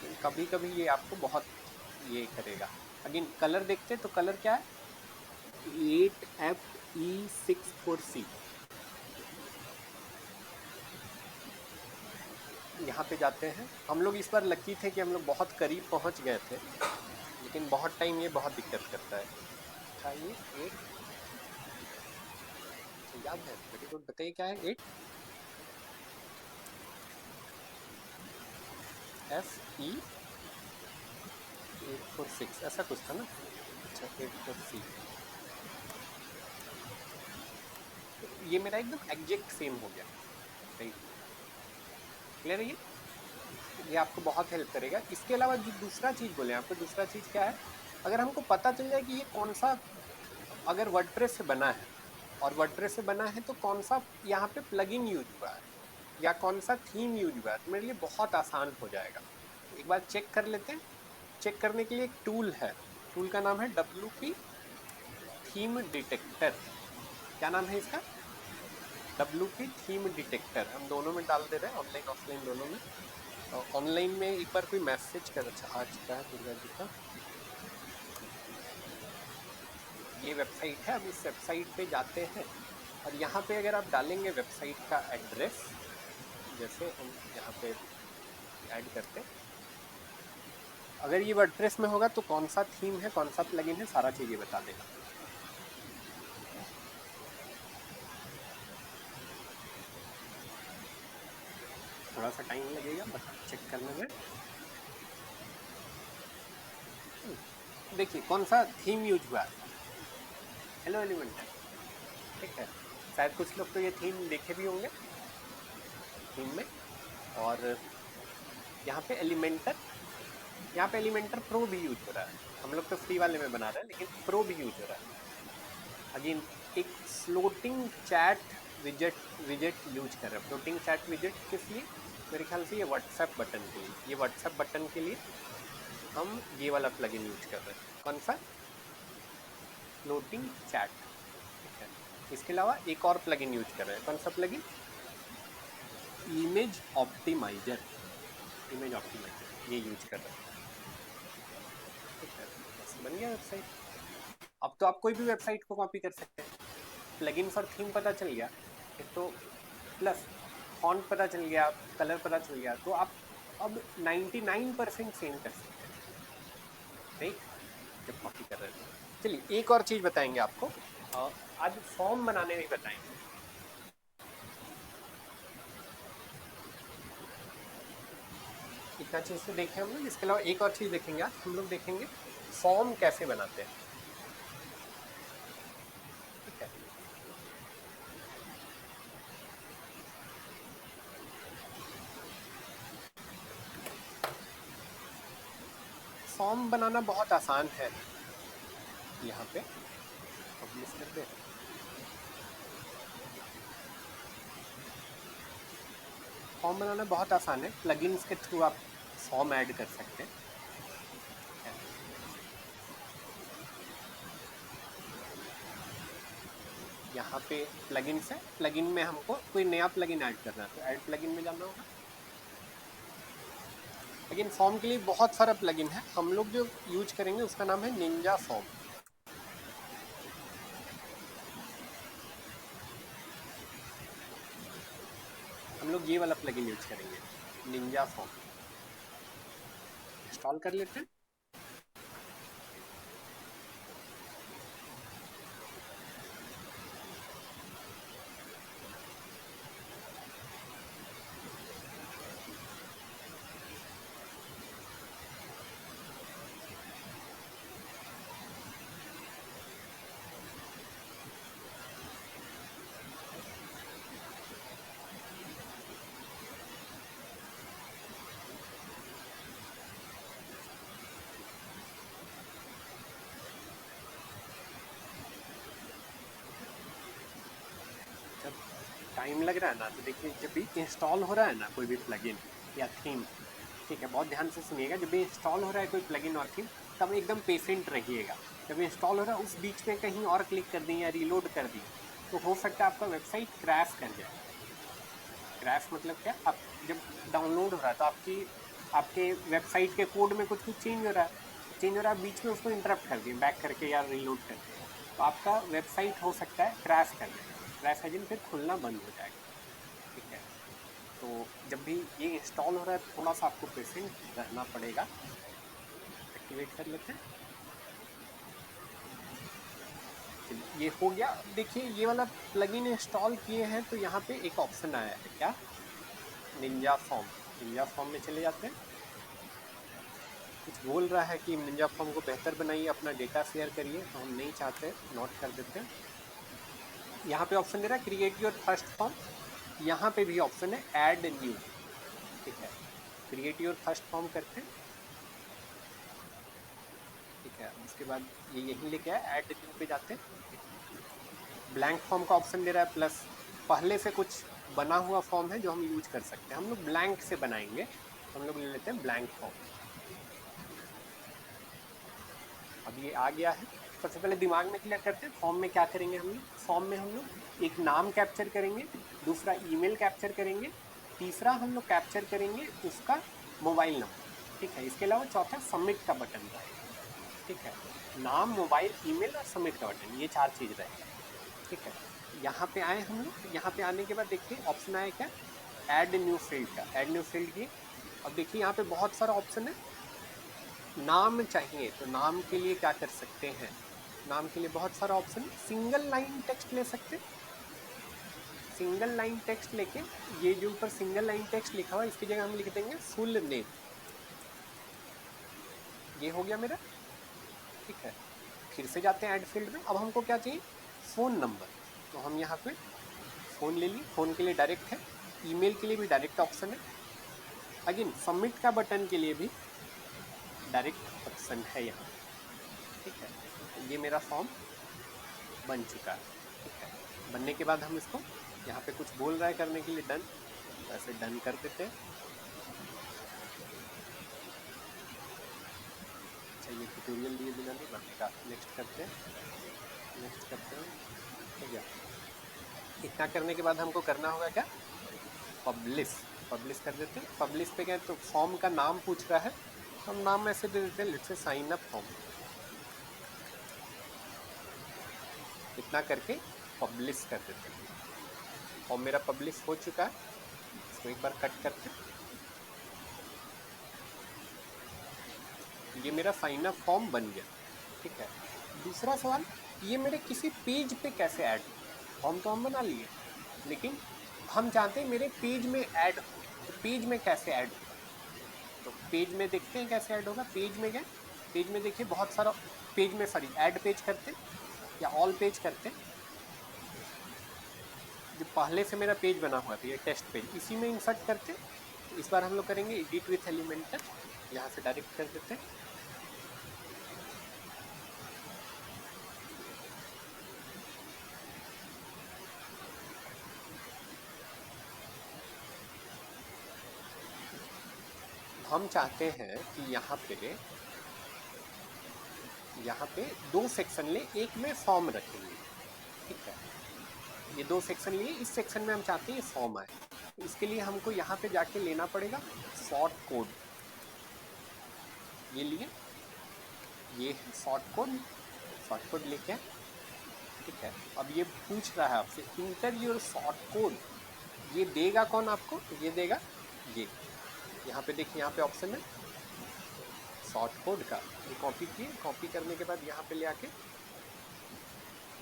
लेकिन कभी कभी ये आपको बहुत ये करेगा। अगेन कलर देखते तो कलर क्या है, 8FE64C। यहाँ पे जाते हैं हम लोग। इस बार लकी थे कि हम लोग बहुत करीब पहुँच गए थे, लेकिन बहुत टाइम ये बहुत दिक्कत करता है। अच्छा ये 8, याद है, वेरी गुड, बताइए क्या है 8, FE846 ऐसा कुछ था ना। अच्छा 846, तो ये मेरा एकदम एग्जैक्ट सेम हो गया, राइट। क्लियर है ये आपको बहुत हेल्प करेगा। इसके अलावा जो दूसरा चीज़ बोले आपको, दूसरा चीज़ क्या है, अगर हमको पता चल जाए कि ये कौन सा, अगर वर्डप्रेस से बना है और वर्डप्रेस से बना है तो कौन सा यहाँ पे प्लगइन यूज हुआ है या कौन सा थीम यूज हुआ है, तो मेरे लिए बहुत आसान हो जाएगा। एक बार चेक कर लेते हैं। चेक करने के लिए एक टूल है, टूल का नाम है WP थीम डिटेक्टर। क्या नाम है इसका? WP theme detector. हम दोनों में डाल दे रहे हैं, ऑनलाइन ऑफलाइन दोनों में। ऑनलाइन में एक बार कोई मैसेज कर, अच्छा आ चुका है दुर्गा जी का। ये वेबसाइट है, अब इस वेबसाइट पे जाते हैं और यहाँ पे अगर आप डालेंगे वेबसाइट का एड्रेस, जैसे हम यहाँ पे ऐड करते हैं, अगर ये वर्डप्रेस में होगा तो कौन सा थीम है, कौन सा प्लगइन है, सारा चीज़ ये बता देगा। थोड़ा सा टाइम लगेगा बस चेक करने में। देखिए कौन सा थीम यूज हुआ है, हेलो एलिमेंटर, ठीक है। शायद कुछ लोग तो ये थीम देखे भी होंगे थीम में। और यहाँ पे एलिमेंटर, यहाँ पे एलिमेंटर प्रो भी यूज हो रहा है। हम लोग तो फ्री वाले में बना रहे हैं, लेकिन प्रो भी यूज हो रहा है। अगेन एक फ्लोटिंग चैट विजेट यूज कर रहे हैं। फ्लोटिंग चैट विजेट किस लिए? मेरे ख्याल से ये व्हाट्सएप बटन के लिए, ये व्हाट्सएप बटन के लिए हम ये वाला प्लगइन यूज कर रहे हैं। कौन सा? फ्लोटिंग चैट, ठीक है। इसके अलावा एक और प्लगइन यूज कर रहे हैं। कौन सा plugin? Image optimiser, image optimiser ये यूज कर रहे हैं, ठीक है। बस बन गया वेबसाइट। अब तो आप कोई भी वेबसाइट को कॉपी कर सकते हैं। प्लगइन फॉर थीम पता चल गया एक तो, प्लस फॉन्ट पता चल गया, कलर पता चल गया, तो आप अब 99% सेम कर सकते हैं, राइट, जब कॉपी कर रहे हैं। चलिए एक और चीज़ बताएंगे आपको, आज फॉर्म बनाने में बताएंगे। इतना चीज़ तो देखें हम लोग, इसके अलावा एक और चीज़ देखेंगे आज हम लोग, देखेंगे फॉर्म कैसे बनाते हैं, ठीक है। फॉर्म बनाना बहुत आसान है। यहाँ पे पब्लिश कर दे, फॉर्म बनाना बहुत आसान है। प्लगइन्स के थ्रू आप फॉर्म ऐड कर सकते हैं। यहाँ पे प्लगइन्स है, प्लगइन में हमको कोई नया प्लगइन ऐड करना है तो ऐड प्लगइन में जाना होगा। लेकिन फॉर्म के लिए बहुत सारा प्लगइन है, हम लोग जो यूज करेंगे उसका नाम है निंजा फॉर्म। हम लोग ये वाला प्लगइन यूज करेंगे, निंजा फॉर्म। इंस्टॉल कर लेते हैं। टाइम लग रहा है ना, तो देखिए जब भी इंस्टॉल हो रहा है ना कोई भी प्लगइन या थीम, ठीक है, बहुत ध्यान से सुनिएगा। जब भी इंस्टॉल हो रहा है कोई प्लगइन और थीम, तब एकदम पेशेंट रहिएगा। जब इंस्टॉल हो रहा है उस बीच में कहीं और क्लिक कर दी या रीलोड कर दी तो हो सकता है आपका वेबसाइट क्रैश कर जाए। क्रैश मतलब क्या? आप जब डाउनलोड हो रहा है तो आपके वेबसाइट के कोड में कुछ चेंज हो रहा है, बीच में उसको इंटरप्ट कर दिए, बैक करके या रीलोड करके, तो आपका वेबसाइट हो सकता है क्रैश कर जाए। क्रैश एजेंट फिर खुलना बंद हो जाएगा, ठीक है। तो जब भी ये इंस्टॉल हो रहा है थोड़ा सा आपको पेशेंट रहना पड़ेगा। एक्टिवेट कर लेते हैं। ये हो गया। देखिए ये वाला प्लगइन इंस्टॉल किए हैं तो यहाँ पे एक ऑप्शन आया है, क्या? Ninja form. निंजा फॉर्म में चले जाते हैं। कुछ बोल रहा है कि निंजा फॉर्म को बेहतर बनाइए, अपना डेटा शेयर करिए, तो हम नहीं चाहते, नोट कर देते हैं। यहाँ पे ऑप्शन दे रहा है क्रिएट योर फर्स्ट फॉर्म, यहाँ पे भी ऑप्शन है ऐड न्यू, ठीक है। क्रिएट योर फर्स्ट फॉर्म करते हैं, ठीक है। उसके बाद ये यहीं लेके आए, ऐड न्यू पे जाते हैं। ब्लैंक फॉर्म का ऑप्शन दे रहा है प्लस, पहले से कुछ बना हुआ फॉर्म है जो हम यूज कर सकते हैं, हम लोग ब्लैंक से बनाएंगे, हम लोग ले लेते हैं ब्लैंक फॉर्म। अब ये आ गया है, सबसे पहले दिमाग में क्लियर करते हैं फॉर्म में क्या करेंगे हम लोग। फॉर्म में हम लोग एक नाम कैप्चर करेंगे, दूसरा ईमेल कैप्चर करेंगे, तीसरा हम लोग कैप्चर करेंगे उसका मोबाइल नंबर, ठीक है। इसके अलावा चौथा सबमिट का बटन रहेगा, ठीक है। नाम, मोबाइल, ईमेल और सबमिट का बटन, ये 4 चीज़ रहेगा, ठीक है। यहाँ पे आए हम लोग, यहाँ पे आने के बाद देखिए ऑप्शन आया क्या, ऐड न्यू फील्ड का, ऐड न्यू फील्ड किए। अब देखिए यहाँ पे बहुत सारा ऑप्शन है, नाम चाहिए तो नाम के लिए क्या कर सकते हैं, नाम के लिए बहुत सारा ऑप्शन है। सिंगल लाइन टेक्स्ट ले सकते, सिंगल लाइन टेक्स्ट लेके, ये जो ऊपर सिंगल लाइन टेक्स्ट लिखा हुआ है इसकी जगह हम लिख देंगे फुल नेम, ये हो गया मेरा, ठीक है। फिर से जाते हैं ऐड फील्ड में, अब हमको क्या चाहिए, फ़ोन नंबर, तो हम यहाँ पे फ़ोन ले लिए, फ़ोन के लिए डायरेक्ट है, ईमेल के लिए भी डायरेक्ट ऑप्शन है, अगेन सबमिट का बटन के लिए भी डायरेक्ट ऑप्शन है यहाँ, ठीक है। तो ये मेरा फॉर्म बन चुका है, ठीक है। बनने के बाद हम इसको, यहाँ पे कुछ बोल रहा है करने के लिए डन, ऐसे डन कर देते हैं। अच्छा ये ट्यूटोरियल दिए बिना नहीं बनेगा, नेक्स्ट करते हैं, नेक्स्ट करते हैं, हो गया। इतना करने के बाद हमको करना होगा क्या, पब्लिश, पब्लिश कर देते हैं। पब्लिश पे क्या, तो फॉर्म का नाम पूछ रहा है, हम नाम ऐसे दे देते हैं, let's say sign up form, इतना करके पब्लिश कर देते हैं। और मेरा पब्लिश हो चुका है, इसको एक बार कट करते हैं, ये मेरा साइन अप फॉर्म बन गया, ठीक है। दूसरा सवाल, ये मेरे किसी पेज पे कैसे ऐड, फॉर्म तो हम बना लिए, लेकिन हम चाहते हैं मेरे पेज में ऐड हो, तो पेज में कैसे ऐड होगा, तो पेज में देखते हैं कैसे ऐड होगा। पेज में क्या, पेज में देखिए बहुत सारा पेज में, सॉरी ऐड पेज करते हैं या ऑल पेज करते हैं। जो पहले से मेरा पेज बना हुआ था, ये टेस्ट पेज, इसी में इंसर्ट करते हैं। तो इस बार हम लोग करेंगे एडिट विथ एलिमेंटर, यहाँ से डायरेक्ट कर देते हैं। हम चाहते हैं कि यहाँ पे 2 सेक्शन ले, एक में फॉर्म रखेंगे, ठीक है। ये 2 सेक्शन लिए, इस सेक्शन में हम चाहते हैं ये फॉर्म आए, तो इसके लिए हमको यहाँ पे जाके लेना पड़ेगा शॉर्ट कोड, ये लिए, ये है शॉर्ट कोड लेके, ठीक है। अब ये पूछ रहा है आपसे इंटर योर शॉर्ट कोड, ये देगा कौन आपको, ये देगा ये, यहाँ पे देखिए, यहाँ पे ऑप्शन है शॉर्ट कोड का, ये कॉपी किए, कॉपी करने के बाद यहाँ पे ले आके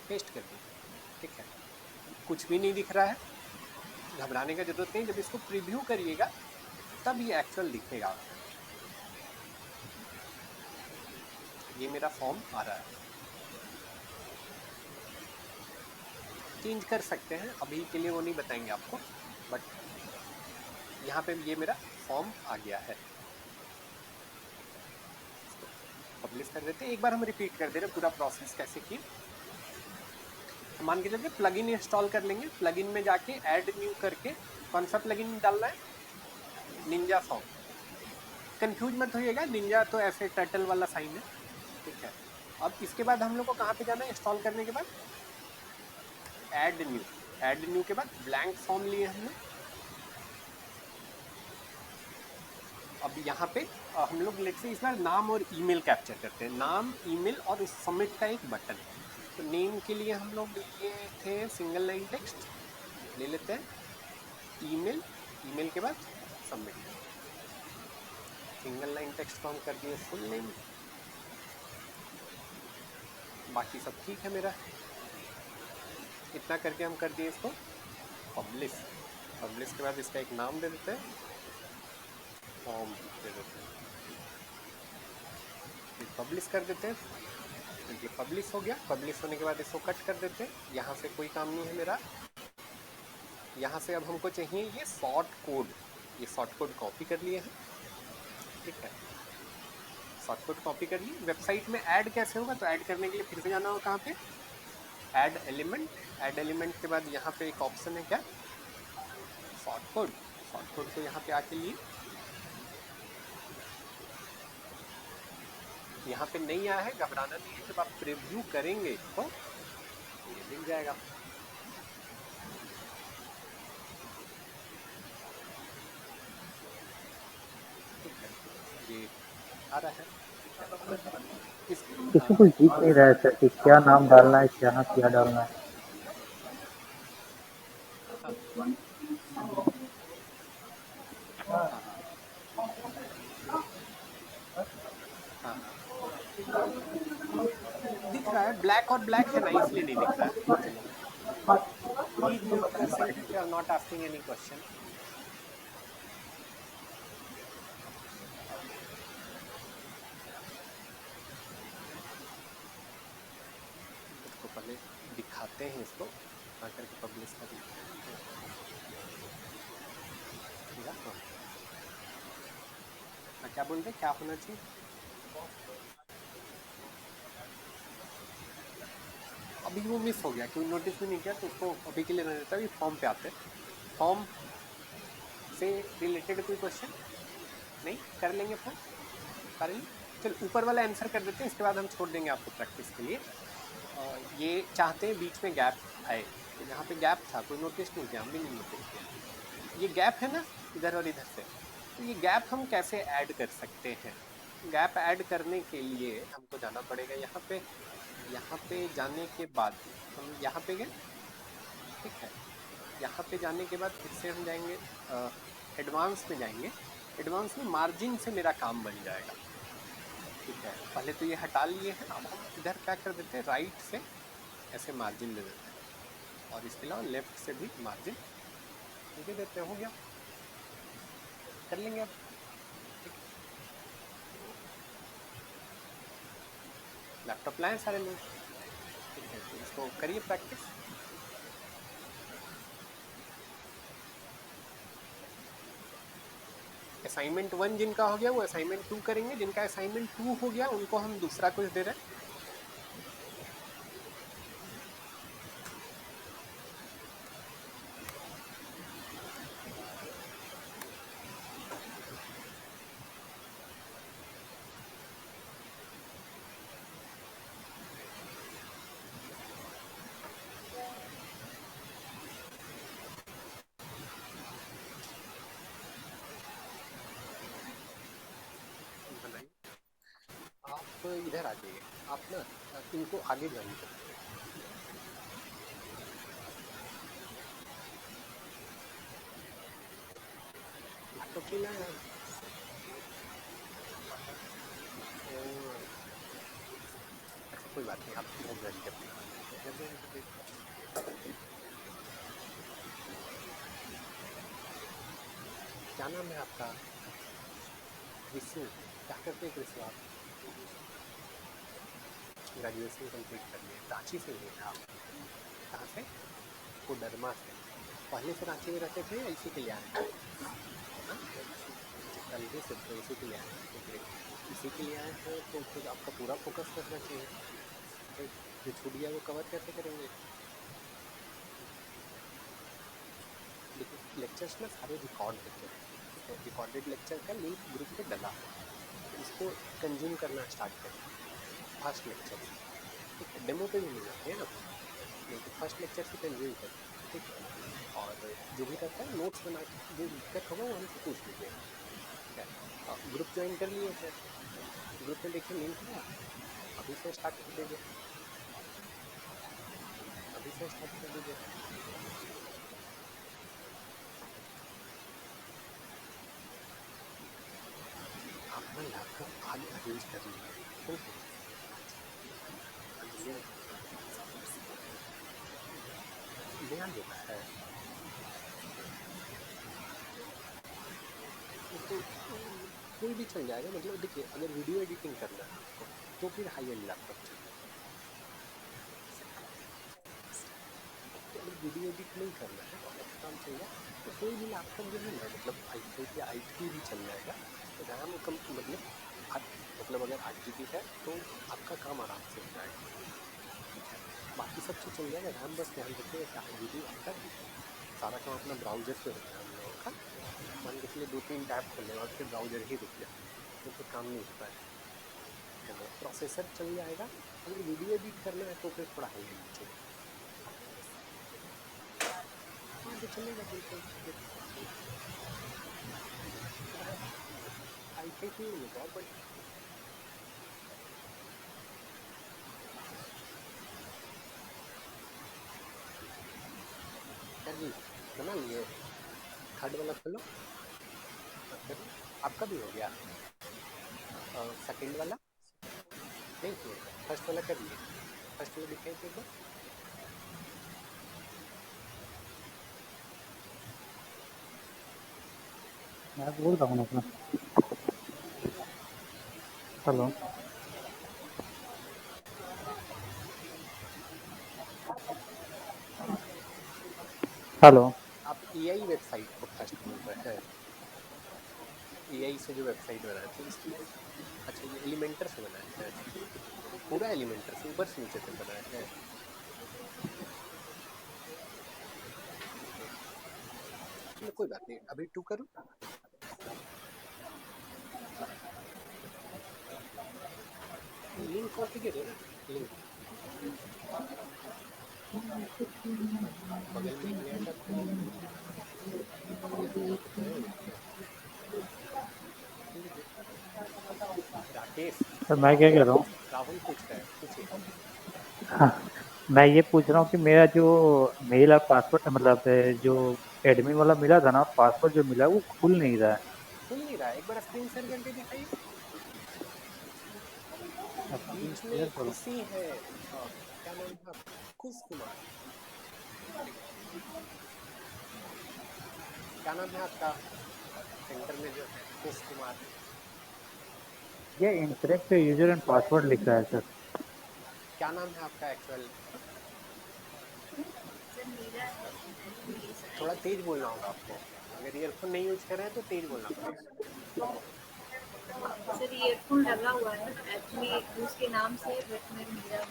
पेस्ट कर दिए, ठीक है। कुछ भी नहीं दिख रहा है, घबराने का जरूरत नहीं, जब इसको प्रीव्यू करिएगा तब ये एक्चुअल दिखेगा। ये मेरा फॉर्म आ रहा है, चेंज कर सकते हैं, अभी के लिए वो नहीं बताएंगे आपको, बट यहाँ पे ये मेरा फॉर्म आ गया है। पब्लिश कर देते हैं, एक बार हम रिपीट कर दे रहे हैं पूरा प्रोसेस कैसे किए। मान के चलते प्लगइन इंस्टॉल कर लेंगे, प्लगइन में जाके ऐड न्यू करके, कौन सा प्लगइन डालना है, निंजा फॉर्म, कंफ्यूज मत होइएगा, निंजा तो ऐसे टर्टल वाला साइन है, ठीक है। अब इसके बाद हम लोग को कहाँ पे जाना है, इंस्टॉल करने के बाद ऐड न्यू के बाद ब्लैंक फॉर्म लिए हमने। अब यहाँ पे हम लोग लेट से इस बार नाम और ईमेल कैप्चर करते हैं, नाम, ईमेल और उस सबमिट का एक बटन। तो नेम के लिए हम लोग लिए थे सिंगल लाइन टेक्स्ट, ले लेते हैं ईमेल के बाद सबमिट, सिंगल लाइन टेक्स्ट को हम कर दिए फुल नेम, बाकी सब ठीक है मेरा। इतना करके हम कर दिए इसको पब्लिश के बाद इसका एक नाम दे देते हैं, फॉर्म दे देते हैं, पब्लिश कर देते हैं। ये पब्लिश हो गया। पब्लिश होने के बाद इसको कट कर देते हैं। यहाँ से कोई काम नहीं है मेरा। यहाँ से अब हमको चाहिए ये शॉर्ट कोड। ये शॉर्ट कोड कॉपी कर लिए हैं, ठीक है। शॉर्ट कोड कॉपी कर लिए। वेबसाइट में ऐड कैसे होगा, तो ऐड करने के लिए फिर से जाना होगा कहाँ पे, ऐड एलिमेंट। ऐड एलिमेंट के बाद यहाँ पे एक ऑप्शन है क्या, शॉर्ट कोड। शॉर्ट कोड को यहाँ पे आके लिए, यहाँ पे नहीं आया है, घबराना नहीं है। जब आप प्रीव्यू करेंगे तो ये मिल जाएगा। ठीक है, ये आ रहा है। इसमें कुछ दिख नहीं रहा है सर कि क्या नाम डालना है, क्या डालना है। दिख रहा है, ब्लैक और ब्लैक है ना, इसलिए नहीं दिख रहा है। Please mute for a second, you are not asking any question. इसको पहले दिखाते हैं, इसको आकर के पब्लिश कर लेते हैं। हाँ, क्या बोलते हैं, क्या होना चाहिए। अभी वो मिस हो गया, कोई नोटिस भी नहीं किया, तो उसको अभी के लिए रहने देता है। फॉर्म पे आते हैं। फॉर्म से रिलेटेड कोई क्वेश्चन नहीं, कर लेंगे फॉर्म, कर लेंगे। चलो ऊपर वाला आंसर कर देते हैं, इसके बाद हम छोड़ देंगे आपको प्रैक्टिस के लिए। ये चाहते हैं बीच में गैप आए, तो यहाँ पे गैप था, कोई नोटिस नहीं किया, हम भी नहीं नोटिस किया। ये गैप है ना इधर और इधर से, तो ये गैप हम कैसे ऐड कर सकते हैं। गैप ऐड करने के लिए हमको जाना पड़ेगा यहाँ पे। यहाँ पे जाने के बाद हम यहाँ पे गए, ठीक है। यहाँ पे जाने के बाद फिर से हम जाएंगे एडवांस में जाएंगे। एडवांस में मार्जिन से मेरा काम बन जाएगा, ठीक है। पहले तो ये हटा लिए हैं, अब हम इधर क्या कर देते हैं, राइट से ऐसे मार्जिन दे देते हैं, और इसके अलावा लेफ्ट से भी मार्जिन दे देते हैं। हो गया, कर लेंगे अब। लैपटॉप लाएं सारे लोग, ठीक है। तो इसको करिए प्रैक्टिस। असाइनमेंट 1 जिनका हो गया वो असाइनमेंट 2 करेंगे। जिनका असाइनमेंट 2 हो गया उनको हम दूसरा कुछ दे रहे हैं। आप इधर आ जाइए, आप ना इनको आगे ज्वाइन करिए। लैपटॉप भी लाए हैं। अच्छा कोई बात नहीं, आप इधर ज्वाइन कर दीजिए। क्या नाम है आपका, कृष्ण। क्या करते हैं कृष्ण आप, ग्रेजुएशन कंप्लीट कर लिए, रांची से हुए आप, कहाँ से, कोडरमा से। पहले से रांची में रहते थे या इसी के लिए आए हैं, पहले से तो इसी के लिए आए हैं। ओके, इसी के लिए आए हैं तो फिर आपका पूरा फोकस करना चाहिए। तो जो छूट गया वो कवर कैसे करेंगे। देखिए लेक्चर्स में सारे रिकॉर्ड होते हैं, तो रिकॉर्डेड लेक्चर का लिंक ग्रुप पे डला है, तो इसको कंज्यूम करना स्टार्ट करें। फर्स्ट लेक्चर, ठीक है, डेमो पे भी मिल जाते हैं ना, लेकिन फर्स्ट लेक्चर से कंज्यूम करें, ठीक है। और जो भी करता है नोट्स बना के, जो दिक्कत होगा वो हमसे पूछ लीजिए, ठीक है। ग्रुप ज्वाइन कर लिए थे, ग्रुप में देखिए लिंक है, अभी से स्टार्ट कर दीजिए, अभी से स्टार्ट कर दीजिए। अपना लैपटॉप आगे अरेंज कर लीजिए, ध्यान देता है तो कोई भी चल जाएगा। मतलब देखिए अगर वीडियो एडिटिंग करना है आपको तो फिर हाई एंड लैपटॉप चाहिए। तो अगर वीडियो एडिट नहीं करना है, ऐसा काम चाहिए तो कोई भी लैपटॉप जो है ना, मतलब i5 या i3 भी चल जाएगा। रैम कम, मतलब अगर 8 GB है तो आपका काम आराम से हो जाएगा, ठीक है। बाकी सब चीज़ चल जाएगा, रैम बस ध्यान रखिए। जैसे 8 GB आपका सारा काम अपना ब्राउजर से होता है हम लोगों का, मान के चलिए 2-3 टैब खोलने और फिर ब्राउजर ही रुक जाए तो फिर काम नहीं होता है ना। प्रोसेसर चल जाएगा। अगर वीडियो एडिट करना है तो फिर थोड़ा हाई एंड चाहिए। हाँ तो चलेगा बिल्कुल, i5 ही है, बहुत बढ़िया। क्या जी, बना लिए? थर्ड वाला खोलो। हाँ, करो। आपका भी हो गया। सेकंड वाला नहीं किए, फर्स्ट वाला कर लिए। फर्स्ट वाला दिखाई थे एक बार। मैं बोल रहा हूँ अपना। Hello hello. आप एआई वेबसाइट को फर्स्ट बोल रहे हैं? एआई से जो वेबसाइट बनाए थे इसलिए। अच्छा, ये एलिमेंटर से बनाए हैं? पूरा एलिमेंटर से ऊपर से नीचे तक बनाए हैं? चलो कोई बात नहीं, अभी 2 करूँ। लिंक कॉपी करिए ना, लिंक बगल में एक नया टैब खोलिए। लीजिए। राकेश, सर मैं क्या कह रहा हूँ, राहुल पूछ रहा है, पूछिए। हाँ, मैं ये पूछ रहा हूँ कि मेरा जो मेल और पासवर्ड मतलब जो एडमिन वाला मिला था ना, पासवर्ड जो मिला वो खुल नहीं रहा है। खुल नहीं रहा है? एक बार स्क्रीन शेयर करके दिखाइए। स्क्रीन बीच में शेयर एक करो। खुशी है। क्या नाम है आपका? खुश कुमार। क्या नाम है आपका सेंटर में जो है? खुश कुमार। ये इनकरेक्ट यूजर एंड पासवर्ड लिख रहा है सर। क्या नाम है आपका एक्चुअल? थोड़ा तेज बोलना होगा आपको। अगर ईयरफोन नहीं यूज कर रहे हैं तो तेज बोलना पड़ेगा। सर ईयरफोन लगा हुआ है एक्चुअली उसके नाम से, बट मैं मेरा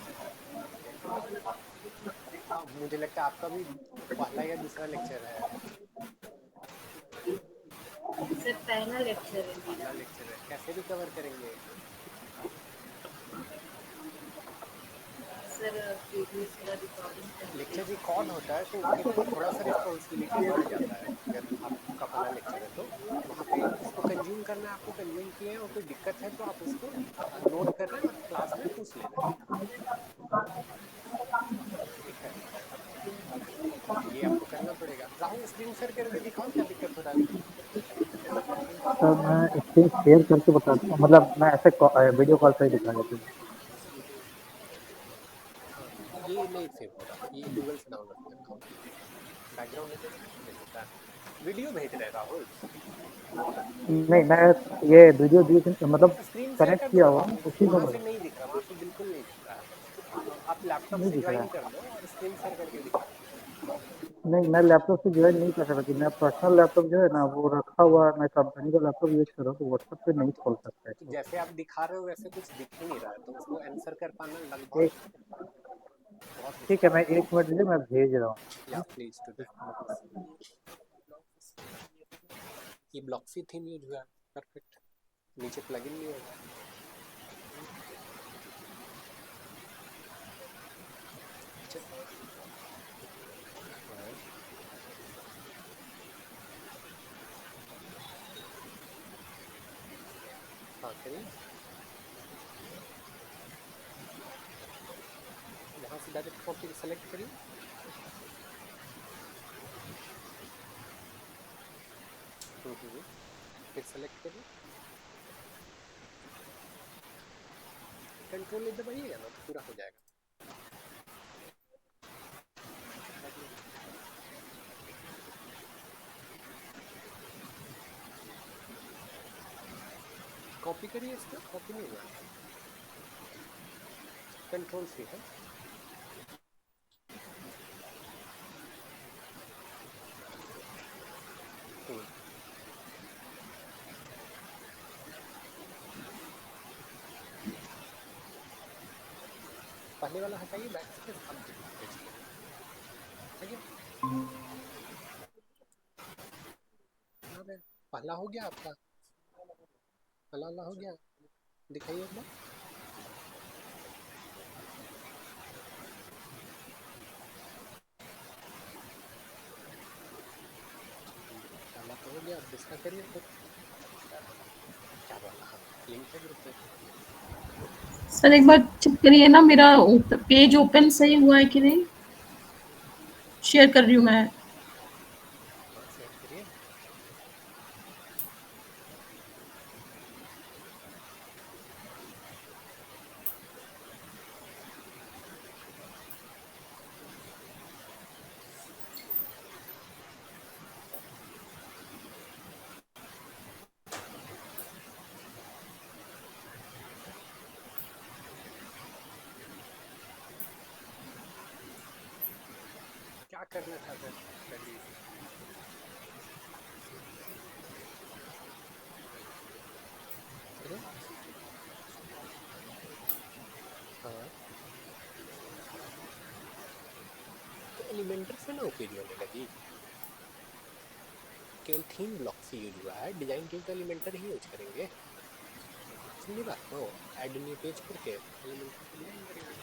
मुझे लगता है आपका भी पहला या दूसरा लेक्चर है। सर पहला लेक्चर है पहला मेरा। लेक्चर है, कैसे रिकवर करेंगे? सर प्रीवियस का रिकॉर्डिंग करके लेक्चर रिकॉर्ड होता है तो फिर थोड़ा सा रिस्पॉन्सिबिलिटी बढ़ जाता है। अगर आपका पहला लेक्चर है तो वहाँ पे उसको कंज्यूम करना है, आपको कंज्यूम किए हैं और कोई दिक्कत है तो आप उसको नोट कर रहे हैं और क्लास में पूछ ले रहे हैं, ठीक है। तो ये आपको करना पड़ेगा। राहुल स्क्रीन शेयर करके दिखाओ क्या दिक्कत हो रहा है। सर मैं स्क्रीन शेयर करके बताता हूँ, मतलब मैं ऐसे वीडियो कॉल से ही दिखा देता हूँ। हाँ, ये नहीं सेव हो रहा, ये गूगल से डाउनलोड करना होगा। बैकग्राउंड है तो नहीं होता है। वीडियो भेज रहे हैं राहुल। नहीं, मैं ये वीडियो मतलब स्क्रीन शेयर कनेक्ट कर दो किया ना हुआ है, राहुल, उसी में वहां से बता। नहीं दिख रहा, वहां से बिल्कुल नहीं दिख रहा है। आप लैपटॉप नहीं से दिख रहा ज्वाइन है। कर लो और स्क्रीन शेयर करके दिखाओ। नहीं, मैं लैपटॉप से ज्वाइन नहीं कर सकता कि मैं पर्सनल लैपटॉप जो है ना वो रखा हुआ है, मैं कंपनी का लैपटॉप यूज कर रहा हूँ, तो व्हाट्सएप पे नहीं खोल सकता तो इसको। जैसे आप दिखा रहे हो वैसे कुछ दिख ही नहीं रहा है, तो उसको आंसर कर पाना लगभग एक बहुत ठीक है, मुश्किल मैं है। 1 मिनट दीजिए, मैं भेज रहा हूँ। या प्लीज टू दैट। ये ब्लॉक्सी थीम यूज हुआ है, परफेक्ट। नीचे प्लगइन नहीं होगा। चल, हाँ, हाँ करिए। वहां से डायरेक्ट कॉपी सेलेक्ट करिए। फिर सेलेक्ट करिए, कंट्रोल दबाइएगा ना तो पूरा हो जाएगा। कॉपी करिए, इसको कॉपी नहीं हुआ है। कंट्रोल सी है। पहले वाला हटाइए, बैक स्पेस, अब पेस्ट करिए। पहला हो गया आपका, पहला हो गया, दिखाइए एक बार। पहला तो हो गया, अब दूसरा करिए फिर। क्या बोला? हाँ, लिमिटेड ग्रुप में। सर एक बार चेक करिए ना मेरा पेज ओपन सही हुआ है कि नहीं। शेयर कर रही हूँ मैं। हाँ, शेयर करिए। क्या करना था सर, कर लीजिए। अरे हाँ, तो एलिमेंटर से ना ओपीडी होने लगी। केवल थीम ब्लॉक से यूज हुआ है, डिजाइन के लिए तो एलिमेंटर ही यूज करेंगे। समझी बात को? ऐड न्यू पेज करके एलिमेंटर से डिजाइन करेंगे।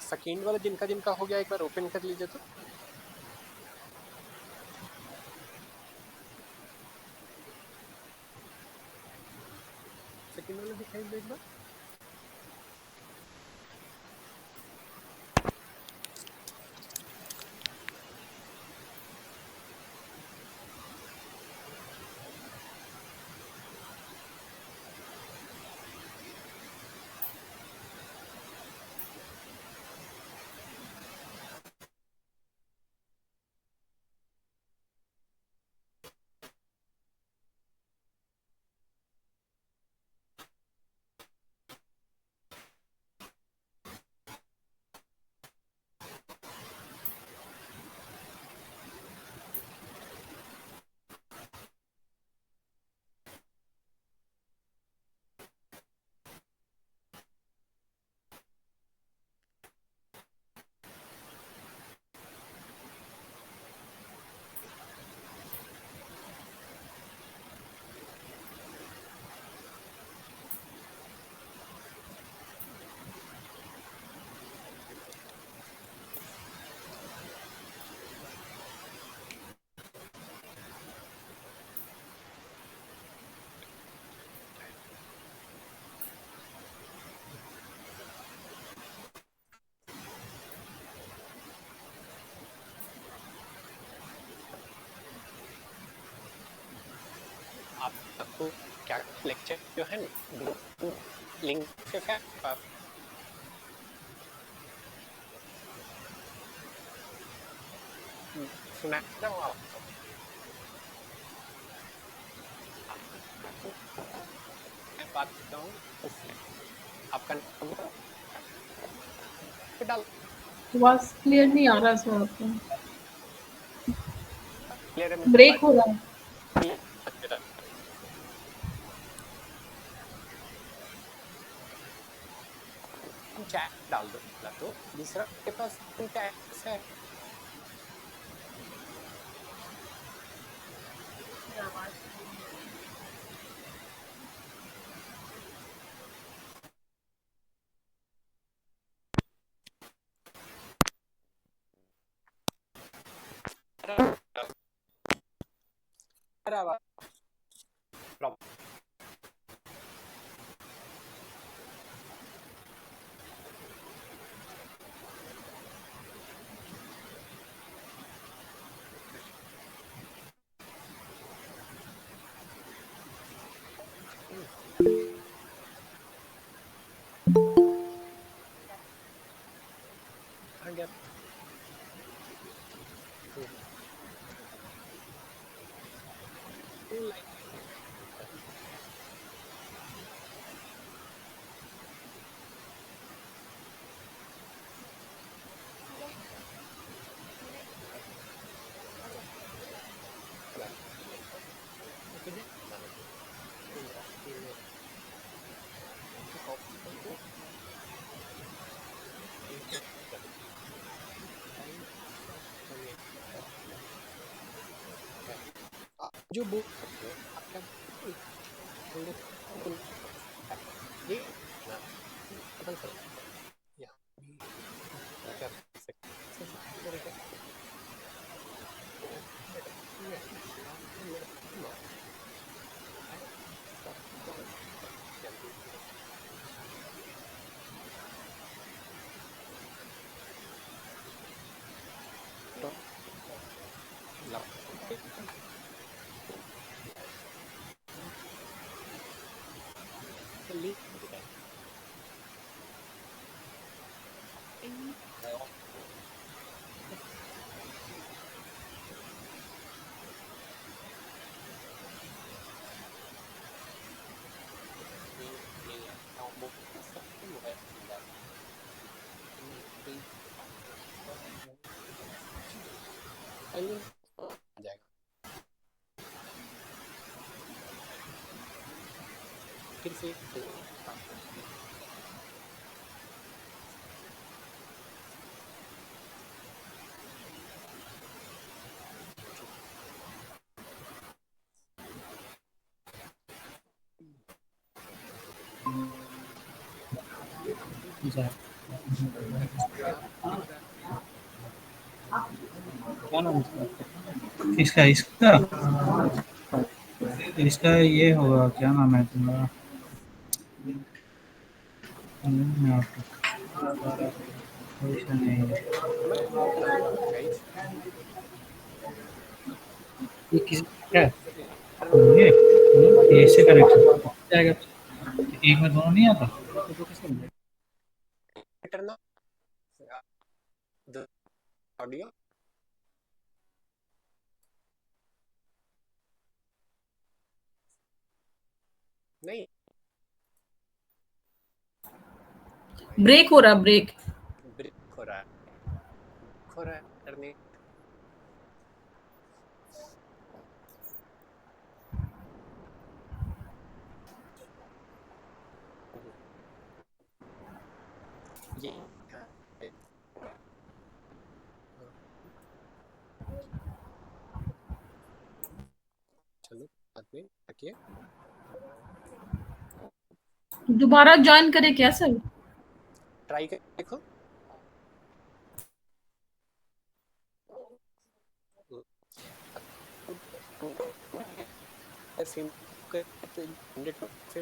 सेकेंड वाला जिनका जिनका हो गया एक बार ओपन कर लीजिए तो। सेकेंड वाला दिखाई दो एक बार। आप आपको क्या लेक्चर जो है ना ग्रुप लिंक से है आप सुना रहा हूँ आपको। मैं बात करता हूँ उससे आपका नाम पे डाल आवाज क्लियर नहीं आ रहा सर आपका। क्लियर है मेरी ब्रेक आवाज? हो रहा है। चैट डाल दो पहला, तो दूसरा के पास टैक्स है। बराबर प्रॉब्लम। आ गया। जो बोल सकते हो आप क्या बोल रहे थे? ये ना बदल सकते हैं यहाँ भी कर सकते हैं ये मेरा आ जाएगा फिर से क्या नाम है इसका इसका इसका ये होगा क्या नाम है तुम्हारा ऐसा नहीं है। मैं बताऊंगा गाइस ये किस क्या ये ऐसे करेक्ट जाएगा एक में दोनों नहीं आता तो कैसे मिलेगा? ना ऑडियो नहीं ब्रेक हो रहा, ब्रेक। ब्रेक हो रहा है करने ये चलो बाद में रखिए दोबारा ज्वाइन करे क्या सर? ट्राई कर देखो सेम से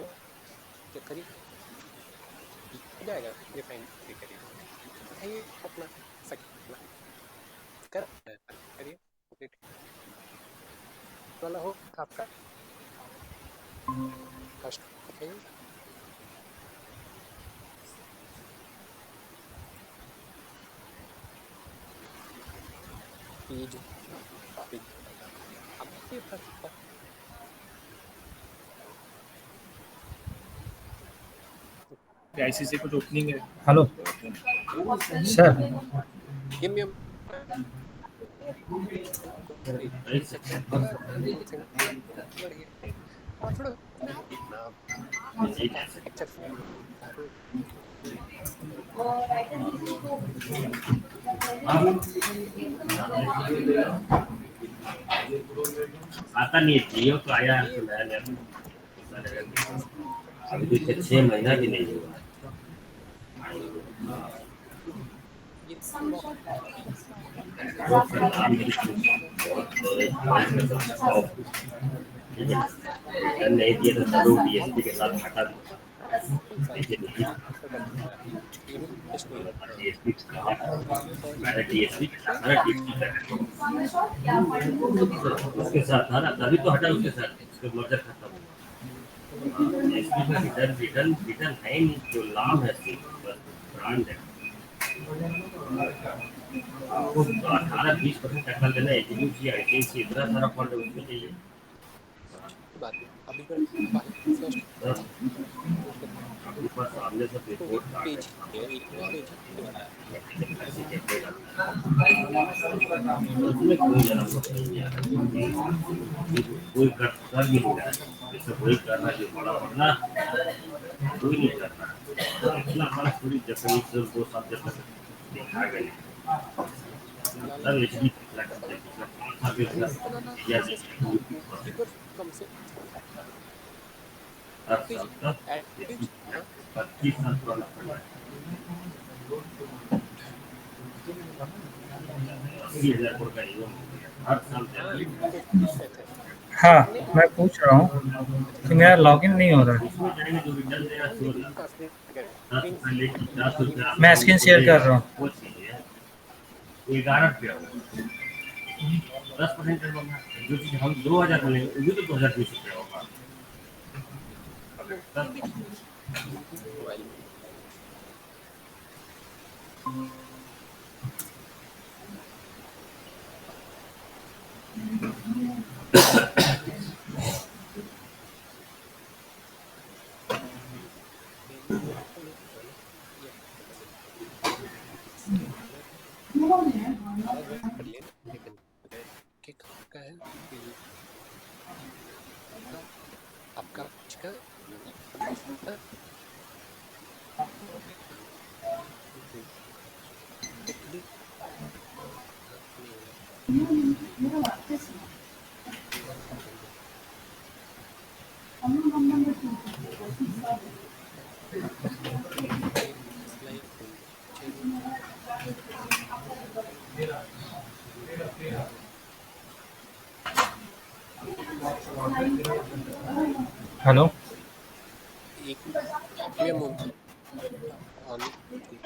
करिए हो जाएगा ये फाइन करिए ये अपना कर करिए कंप्लीट वाला हो आपका फर्स्ट ये जो अब ये फर्स्ट आईसीसी कुछ ओपनिंग है। हेलो सर गिव मी आता नहीं है जियो तो आया है तो नया नया अभी तो 6 महीना भी नहीं हुआ नहीं दिया तो जरूर डीएसपी के साथ हटा दो उसके साथ था ना तभी तो हटा उसके साथ उसके मर्जर खत्म रिटर्न है नहीं जो लाभ है ब्रांड है 18-20% टक्कर देना एचडीएफसी आईसीआईसी इतना सारा फंड उसमें चाहिए बात अभी ऊपर सामने से रिपोर्ट पेज उसमें कोई जरा कोई कर भी नहीं रहा जैसे कोई करना जो बड़ा पड़ना कोई नहीं करना इतना बड़ा थोड़ी जैसे 2 साल जब तक देखा गया तब एचडी पिछला करते पिछला 5 साल या पर कम से हर साल का एटलीस्ट 25 साल पुराना फंड है। 80,000 करोड़ का ईवन हो गया हर साल देना। हाँ मैं पूछ रहा हूँ कि मेरा लॉगिन नहीं हो रहा है। उसमें जाएंगे जो रिटर्न देगा 16 10% लेके 50 रुपया मैं स्क्रीन शेयर कर रहा हूँ। वो चाहिए वो 11 रुपया होगा 10% होगा जो चीज हम 2000 मिलेंगे वो भी तो 2020 रुपया होगा। लेकिन के का है कि आपका का हेलो एक एक्टिव ऑन ठीक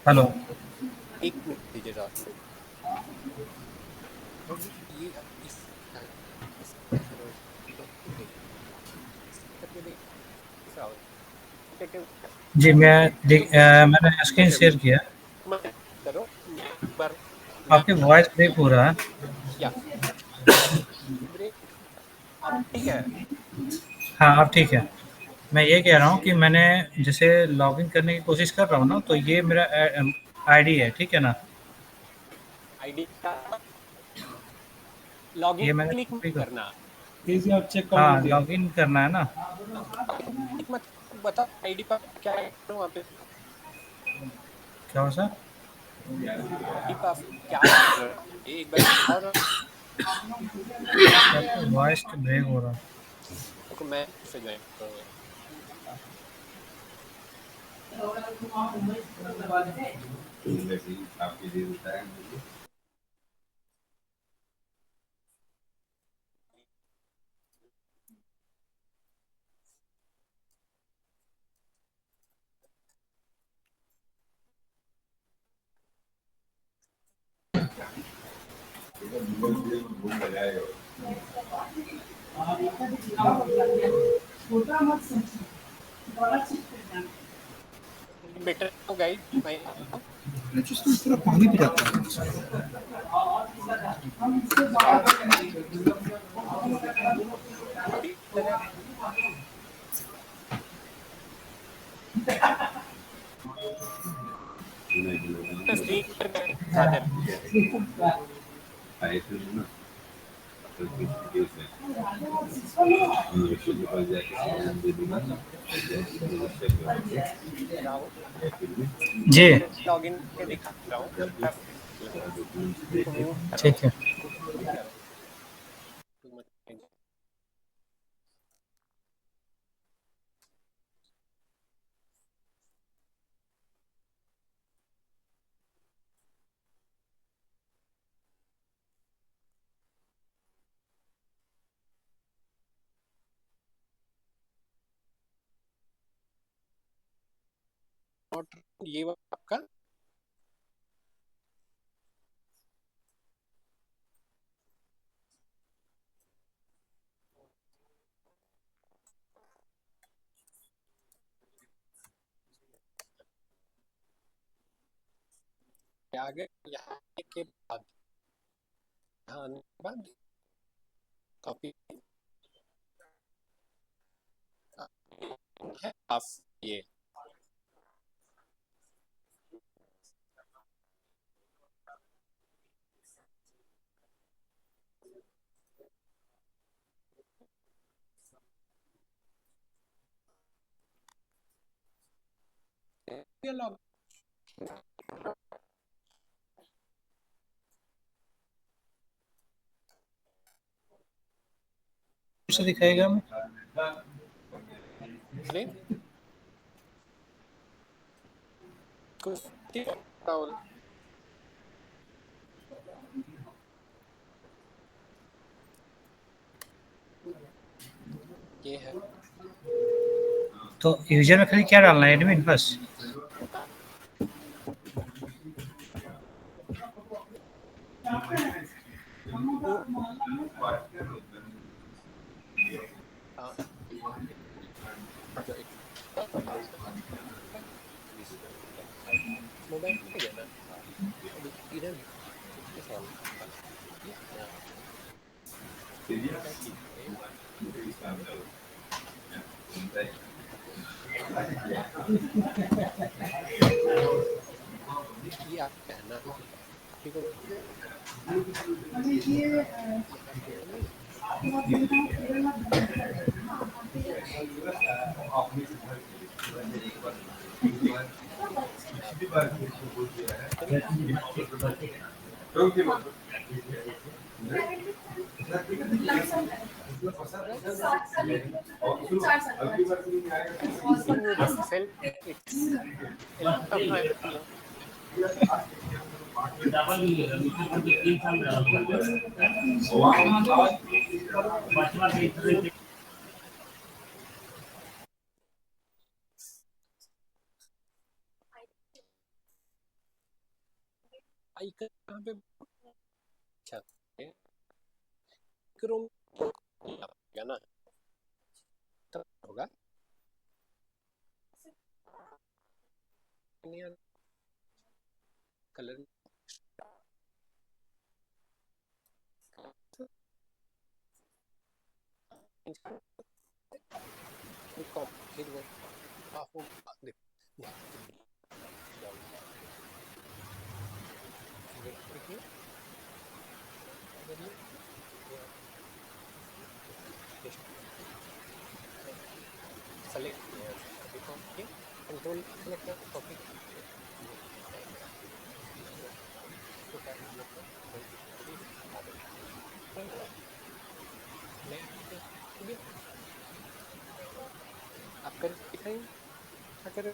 हेलो एक मिनट दीजिए सर ये इस करके देख जी मैंने स्क्रीन शेयर किया। मत करो एक बार आपकी वॉइस ब्रेक हो रहा है। या ब्रेक अब ठीक है। हाँ अब ठीक है। मैं ये कह रहा हूँ कि मैंने जैसे लॉगिन करने की कोशिश कर रहा हूँ ना तो ये मेरा आईडी है ठीक है ना। आईडी का लॉगिन ये मैंने क्लिक कॉपी कर करना हाँ लॉगिन करना है ना। एक मत बता आईडी पर क्या है वहाँ पे क्या हो सर? आईडी पर क्या है एक बार और वॉइस ब्रेक हो रहा है। को मैं से ज्वाइन करूँगा बेटर हो गाइड मैं पूरा पानी भी जाता है। जी लॉगिन के दिखा रहा हूँ ठीक है। ये आपका आगे यहाँ के बाद यहाँ आने के बाद कॉपी है आप ये लॉग से दिखाएगा हमें? नहीं कुछ राहुल ये है तो यूजर में खाली क्या डालना है, एडमिन बस? हाँ जो एक मोबाइल पे गया ना अभी इधर किस वाला हाँ क्या कीजिए ये आप है ना आप ही को सेल इट्स डबल ही है, नीचे करके 3 साल रहा बचपन से इतने आइकन कहाँ पे अच्छा क्रोम क्या ना तब होगा कलर फिर वो देखिए सेलेक्ट किया है कंट्रोल सेलेक्ट कॉपी आप कर दिखाएंगे क्या कर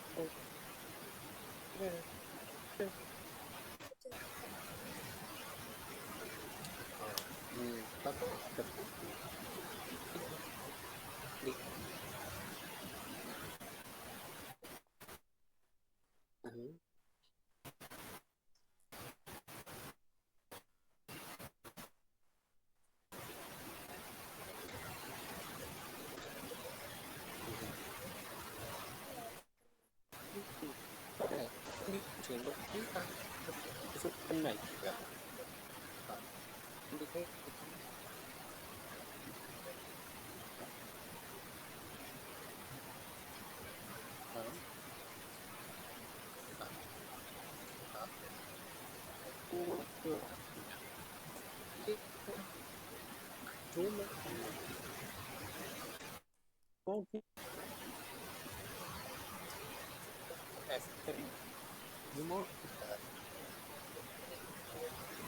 ऐसे रिमोट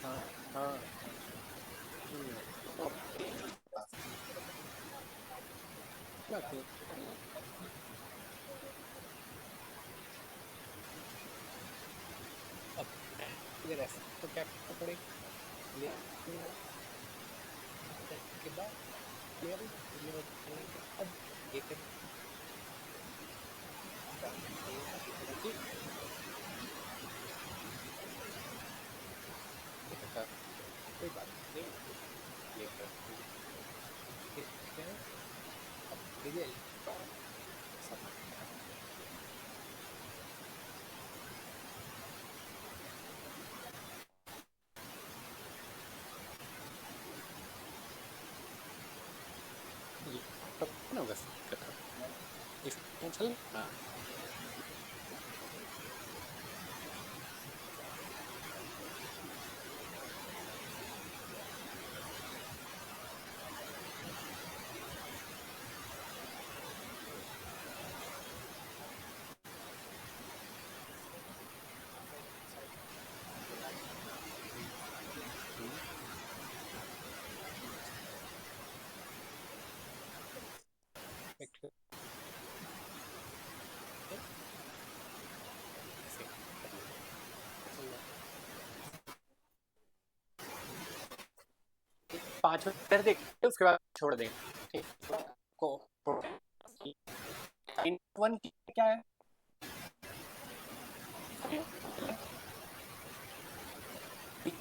हाँ हाँ बात है अब इधर ऐसे तो क्या करना पड़ेगा ले के बाद क्लियर अब ये कर कोई बात नहीं ये कर अब देखिए सब तब ना बस कथा इस चल हाँ 5 मिनट कर देंगे, उसके बाद छोड़ देंगे, ठीक को इन वन क्या है,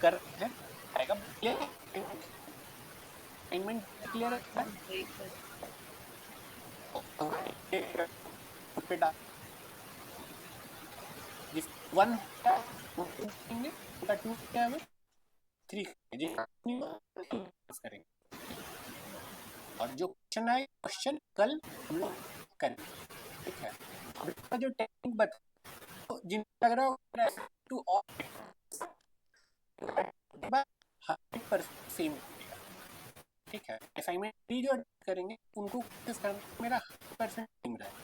कर है आएगा क्लियर, असाइनमेंट क्लियर है पे डाल जिस 1 देंगे का 2 क्या है 3 जी करेंगे। और जो क्वेश्चन है क्वेश्चन कल हम लोग करेंगे, ठीक है। अब इसका जो टेक्निक बता तो जिन लग रहा हो टू ऑल 100% सेम मिलेगा, ठीक है। असाइनमेंट 3 जो करेंगे उनको किस करना मेरा 100% सेम रहेगा,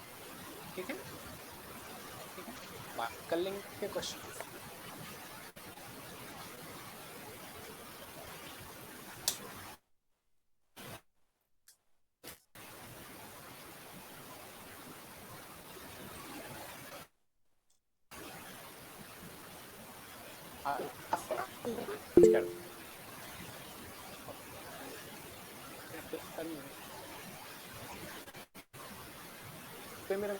ठीक है, ठीक है। बात कर लेंगे क्वेश्चन। मेरा